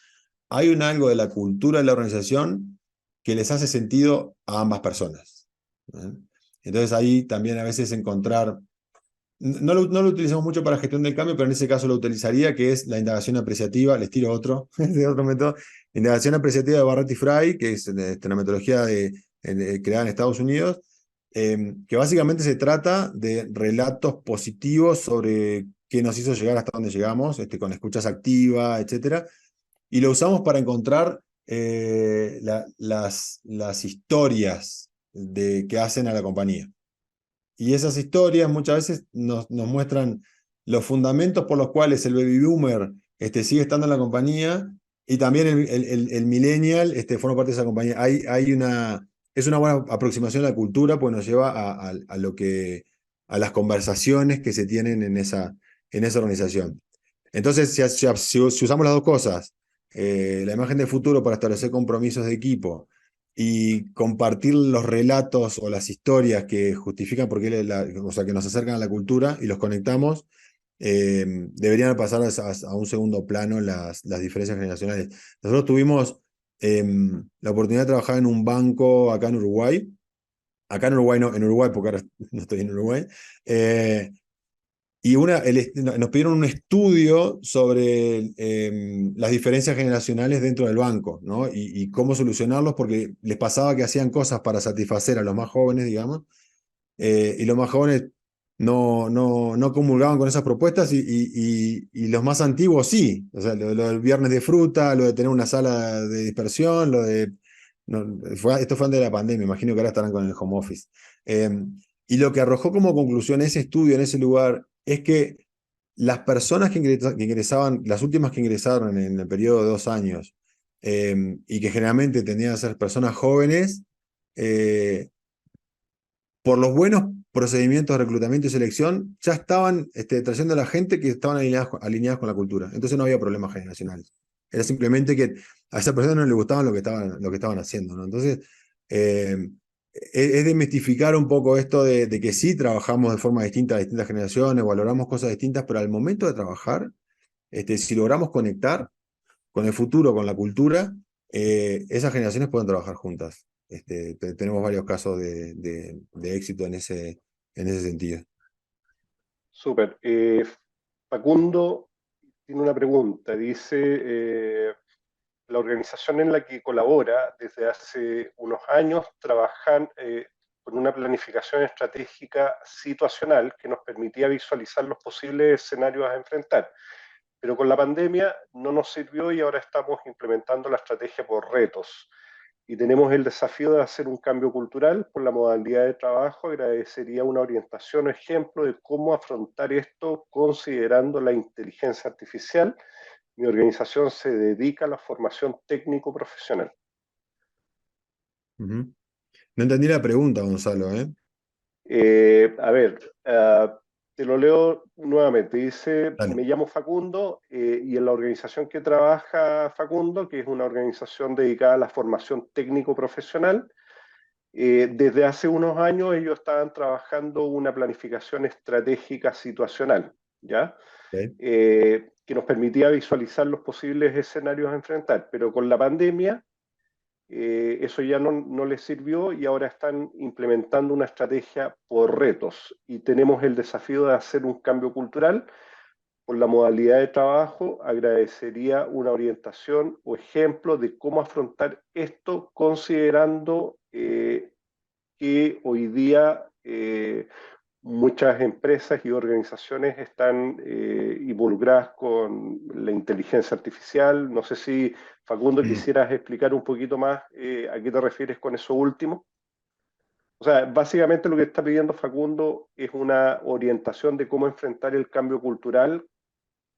hay algo de la cultura de la organización que les hace sentido a ambas personas, ¿no? Entonces ahí también a veces encontrar, no lo utilizamos mucho para gestión del cambio, pero en ese caso lo utilizaría, que es la indagación apreciativa. Les tiro otro, de otro método. Indagación apreciativa de Barrett y Fry, que es una metodología creada en Estados Unidos, que básicamente se trata de relatos positivos sobre qué nos hizo llegar hasta donde llegamos, con escuchas activas, etcétera, y lo usamos para encontrar las historias que hacen a la compañía. Y esas historias muchas veces nos muestran los fundamentos por los cuales el baby boomer sigue estando en la compañía, y también el millennial forma parte de esa compañía. Es una buena aproximación a la cultura, pues nos lleva a las conversaciones que se tienen en esa organización. Entonces, si usamos las dos cosas, la imagen del futuro para establecer compromisos de equipo y compartir los relatos o las historias que justifican por qué, o sea, que nos acercan a la cultura y los conectamos, deberían pasar a un segundo plano las diferencias generacionales. Nosotros tuvimos la oportunidad de trabajar en un banco acá en Uruguay. Acá en Uruguay no, en Uruguay, porque ahora no estoy en Uruguay. Y nos pidieron un estudio sobre las diferencias generacionales dentro del banco, ¿no? Y cómo solucionarlos, porque les pasaba que hacían cosas para satisfacer a los más jóvenes, digamos, y los más jóvenes no comulgaban con esas propuestas, y los más antiguos sí. O sea, lo del viernes de fruta, lo de tener una sala de dispersión, esto fue antes de la pandemia, imagino que ahora estarán con el home office. Y lo que arrojó como conclusión ese estudio en ese lugar es que las personas que ingresaban, las últimas que ingresaron en el periodo de 2 años, y que generalmente tendían a ser personas jóvenes, por los buenos procedimientos de reclutamiento y selección, ya estaban trayendo a la gente que estaban alineadas con la cultura. Entonces no había problemas generacionales. Era simplemente que a esa persona no le gustaban lo que estaban haciendo, ¿no? Entonces, es desmistificar un poco esto de que sí trabajamos de forma distinta a distintas generaciones, valoramos cosas distintas, pero al momento de trabajar, si logramos conectar con el futuro, con la cultura, esas generaciones pueden trabajar juntas. Tenemos varios casos de éxito en ese sentido. Súper. Facundo tiene una pregunta. Dice, la organización en la que colabora desde hace unos años trabajan con una planificación estratégica situacional que nos permitía visualizar los posibles escenarios a enfrentar. Pero con la pandemia no nos sirvió y ahora estamos implementando la estrategia por retos. Y tenemos el desafío de hacer un cambio cultural por la modalidad de trabajo. Agradecería una orientación o ejemplo de cómo afrontar esto considerando la inteligencia artificial. Mi organización se dedica a la formación técnico-profesional. Uh-huh. No entendí la pregunta, Gonzalo, ¿eh? A ver, te lo leo nuevamente. Dice, Dale. me llamo Facundo y en la organización que trabaja Facundo, que es una organización dedicada a la formación técnico-profesional, desde hace unos años ellos estaban trabajando una planificación estratégica situacional, ¿ya? Okay. Que nos permitía visualizar los posibles escenarios a enfrentar, pero con la pandemia eso ya no les sirvió y ahora están implementando una estrategia por retos y tenemos el desafío de hacer un cambio cultural por la modalidad de trabajo. Agradecería una orientación o ejemplo de cómo afrontar esto considerando que hoy día muchas empresas y organizaciones están involucradas con la inteligencia artificial. No sé si, Facundo, quisieras explicar un poquito más a qué te refieres con eso último. O sea, básicamente lo que está pidiendo Facundo es una orientación de cómo enfrentar el cambio cultural,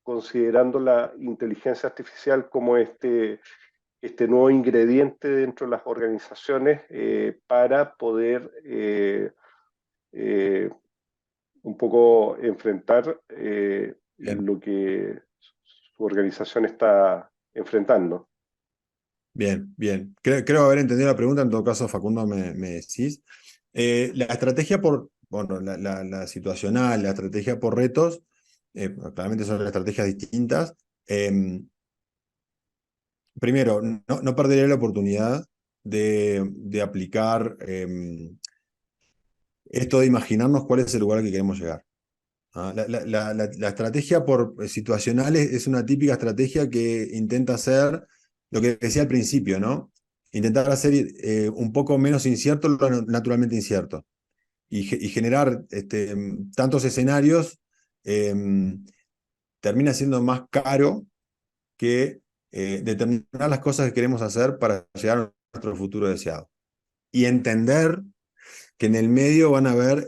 considerando la inteligencia artificial como este nuevo ingrediente dentro de las organizaciones para poder eh, un poco enfrentar Bien, lo que su organización está enfrentando. bien, bien. Creo haber entendido la pregunta, en todo caso, Facundo, me decís. La estrategia bueno, la situacional, la estrategia por retos, claramente son estrategias distintas. Primero, no perdería la oportunidad de aplicar esto de imaginarnos cuál es el lugar al que queremos llegar. ¿Ah? La estrategia situacional es una típica estrategia que intenta hacer lo que decía al principio, ¿no? Intentar hacer un poco menos incierto lo naturalmente incierto y generar tantos escenarios termina siendo más caro que determinar las cosas que queremos hacer para llegar a nuestro futuro deseado. Y entender que en el medio van a haber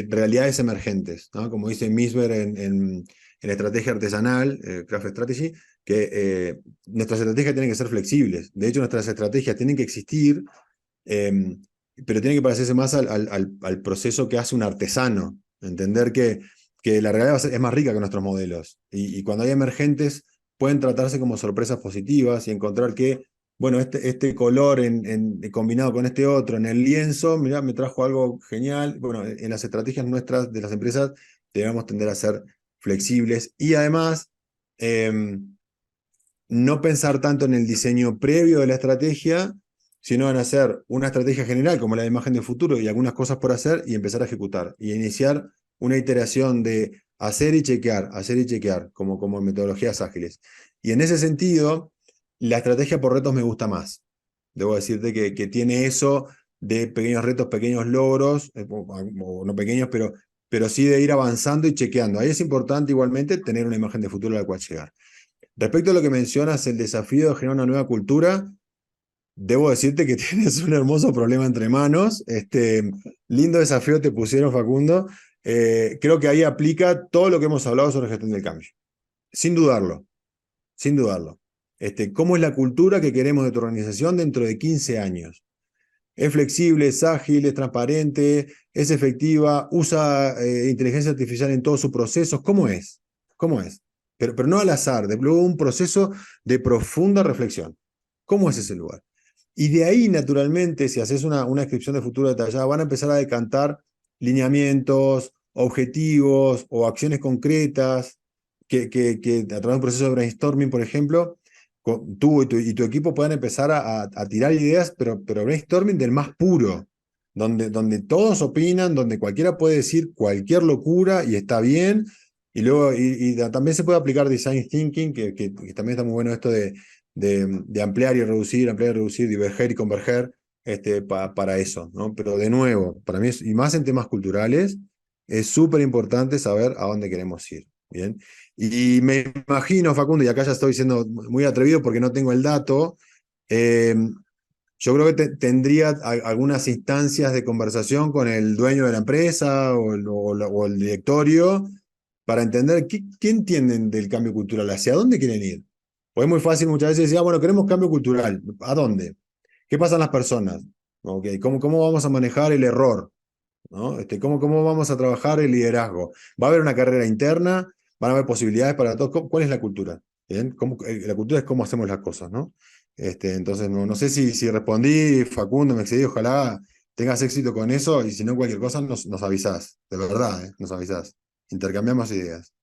realidades emergentes, ¿no? Como dice Misber en estrategia artesanal, Craft Strategy, que nuestras estrategias tienen que ser flexibles. De hecho, nuestras estrategias tienen que existir, pero tienen que parecerse más al proceso que hace un artesano. Entender que la realidad es más rica que nuestros modelos. Y cuando hay emergentes, pueden tratarse como sorpresas positivas y encontrar que bueno, este color combinado con este otro en el lienzo, mirá, me trajo algo genial. Bueno, en las estrategias nuestras de las empresas debemos tender a ser flexibles y además no pensar tanto en el diseño previo de la estrategia, sino en hacer una estrategia general como la de imagen de futuro y algunas cosas por hacer y empezar a ejecutar y iniciar una iteración de hacer y chequear, como en metodologías ágiles. Y en ese sentido, la estrategia por retos me gusta más. Debo decirte que tiene eso de pequeños retos, pequeños logros, o no pequeños, pero sí de ir avanzando y chequeando. Ahí es importante igualmente tener una imagen de futuro a la cual llegar. Respecto a lo que mencionas, el desafío de generar una nueva cultura, debo decirte que tienes un hermoso problema entre manos. Lindo desafío te pusieron, Facundo. Creo que ahí aplica todo lo que hemos hablado sobre gestión del cambio. Sin dudarlo, sin dudarlo. ¿Cómo es la cultura que queremos de tu organización dentro de 15 años? ¿Es flexible, es ágil, es transparente, es efectiva, usa inteligencia artificial en todos sus procesos? ¿Cómo es? ¿Cómo es? Pero no al azar, de luego un proceso de profunda reflexión. ¿Cómo es ese lugar? Y de ahí, naturalmente, si haces una descripción de futuro detallada, van a empezar a decantar lineamientos, objetivos o acciones concretas que a través de un proceso de brainstorming, por ejemplo, tú y tu equipo puedan empezar a tirar ideas, pero brainstorming del más puro, donde todos opinan, donde cualquiera puede decir cualquier locura y está bien. Y luego también se puede aplicar design thinking, que también está muy bueno esto de ampliar y reducir, diverger y converger para eso, ¿no? Pero de nuevo, para mí, y más en temas culturales, es súper importante saber a dónde queremos ir, ¿bien? Y me imagino, Facundo, y acá ya estoy siendo muy atrevido porque no tengo el dato, eh, yo creo que tendría algunas instancias de conversación con el dueño de la empresa o el directorio para entender qué entienden del cambio cultural, hacia dónde quieren ir. Pues es muy fácil muchas veces decir, bueno, queremos cambio cultural. ¿A dónde? ¿Qué pasan las personas? Okay. ¿Cómo vamos a manejar el error? ¿No? ¿Cómo vamos a trabajar el liderazgo? ¿Va a haber una carrera interna? ¿Van a haber posibilidades para todos? ¿Cuál es la cultura? ¿Bien? La cultura es cómo hacemos las cosas, ¿no? Entonces, no sé si respondí, Facundo, me excedí, ojalá tengas éxito con eso y si no, cualquier cosa nos avisás, de verdad, ¿eh? Nos avisás. Intercambiamos ideas.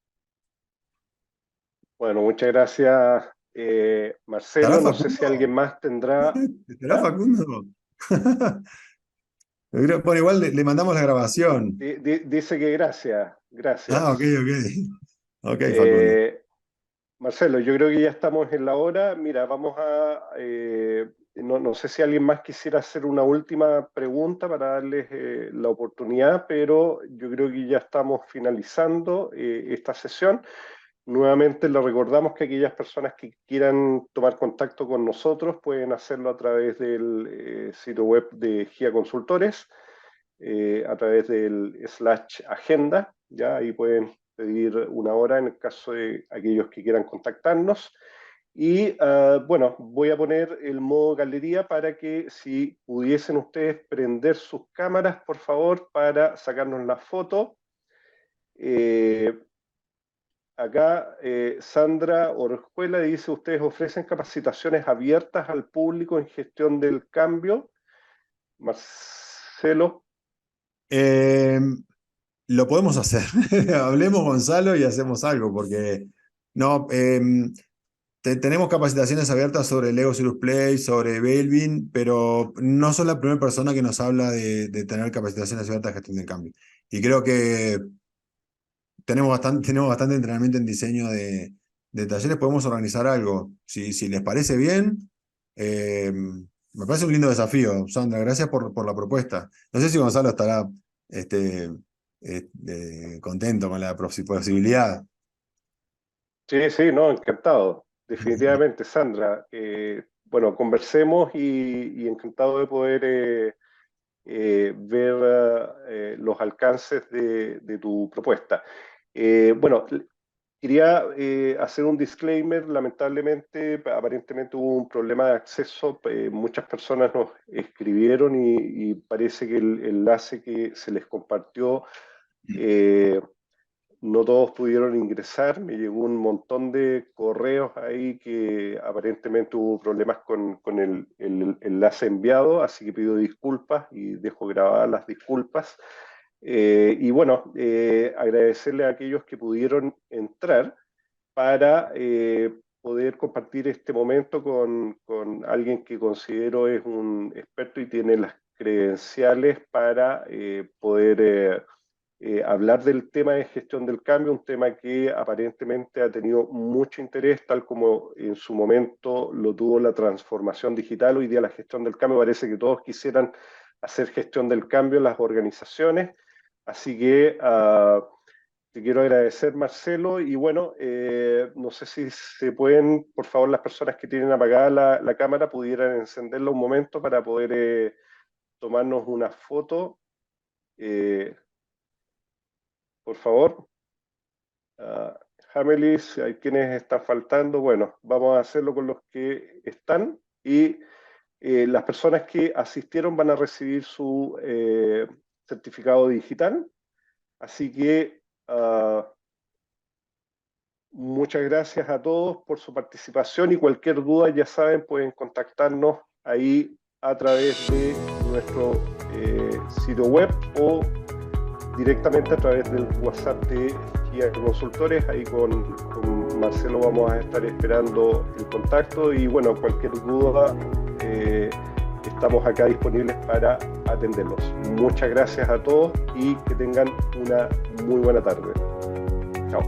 Bueno, muchas gracias, ¿Estará Marcelo. No sé si alguien Facundo? más tendrá. ¿Estará ¿Ah? Facundo? Bueno, igual le mandamos la grabación. Dice que gracias, Ah, ok, gracias. ok. Ok, Facundo. Eh, Marcelo, yo creo que ya estamos en la hora. Mira, vamos a... no sé si alguien más quisiera hacer una última pregunta para darles la oportunidad, pero yo creo que ya estamos finalizando esta sesión. Nuevamente les recordamos que aquellas personas que quieran tomar contacto con nosotros pueden hacerlo a través del sitio web de GIA Consultores, a través del /agenda, ya ahí pueden pedir una hora en el caso de aquellos que quieran contactarnos. Y bueno, voy a poner el modo galería para que si pudiesen ustedes prender sus cámaras, por favor, para sacarnos la foto. Eh, Acá Sandra Orjuela dice, ustedes ofrecen capacitaciones abiertas al público en gestión del cambio. Marcelo. Eh, lo podemos hacer. Hablemos, Gonzalo, y hacemos algo, porque no, tenemos capacitaciones abiertas sobre Lego Serious Play, sobre Belvin, pero no sos la primera persona que nos habla de tener capacitaciones abiertas de gestión del cambio. Y creo que tenemos bastante entrenamiento en diseño de talleres, podemos organizar algo. Si les parece bien, me parece un lindo desafío, Sandra. Gracias por la propuesta. No sé si Gonzalo estará este, contento con la posibilidad. Sí, sí, no, encantado. Definitivamente, Sandra. Bueno, conversemos y encantado de poder ver los alcances de tu propuesta. Bueno, quería hacer un disclaimer. Lamentablemente, aparentemente hubo un problema de acceso. Muchas personas nos escribieron y parece que el enlace que se les compartió eh, no todos pudieron ingresar. Me llegó un montón de correos ahí que aparentemente hubo problemas con el enlace enviado, así que pido disculpas y dejo grabadas las disculpas. Y bueno, agradecerle a aquellos que pudieron entrar para poder compartir este momento con alguien que considero es un experto y tiene las credenciales para poder hablar del tema de gestión del cambio, un tema que aparentemente ha tenido mucho interés, tal como en su momento lo tuvo la transformación digital. Hoy día la gestión del cambio parece que todos quisieran hacer gestión del cambio en las organizaciones. Así que te quiero agradecer, Marcelo, y bueno, no sé si se pueden, por favor, las personas que tienen apagada la cámara pudieran encenderla un momento para poder tomarnos una foto, eh, por favor. Hamelis, hay quienes están faltando. Bueno, vamos a hacerlo con los que están y las personas que asistieron van a recibir su certificado digital. Así que muchas gracias a todos por su participación y cualquier duda, ya saben, pueden contactarnos ahí a través de nuestro sitio web o directamente a través del WhatsApp de Guía Consultores. Ahí con Marcelo vamos a estar esperando el contacto y bueno, cualquier duda estamos acá disponibles para atenderlos. Muchas gracias a todos y que tengan una muy buena tarde. Chao.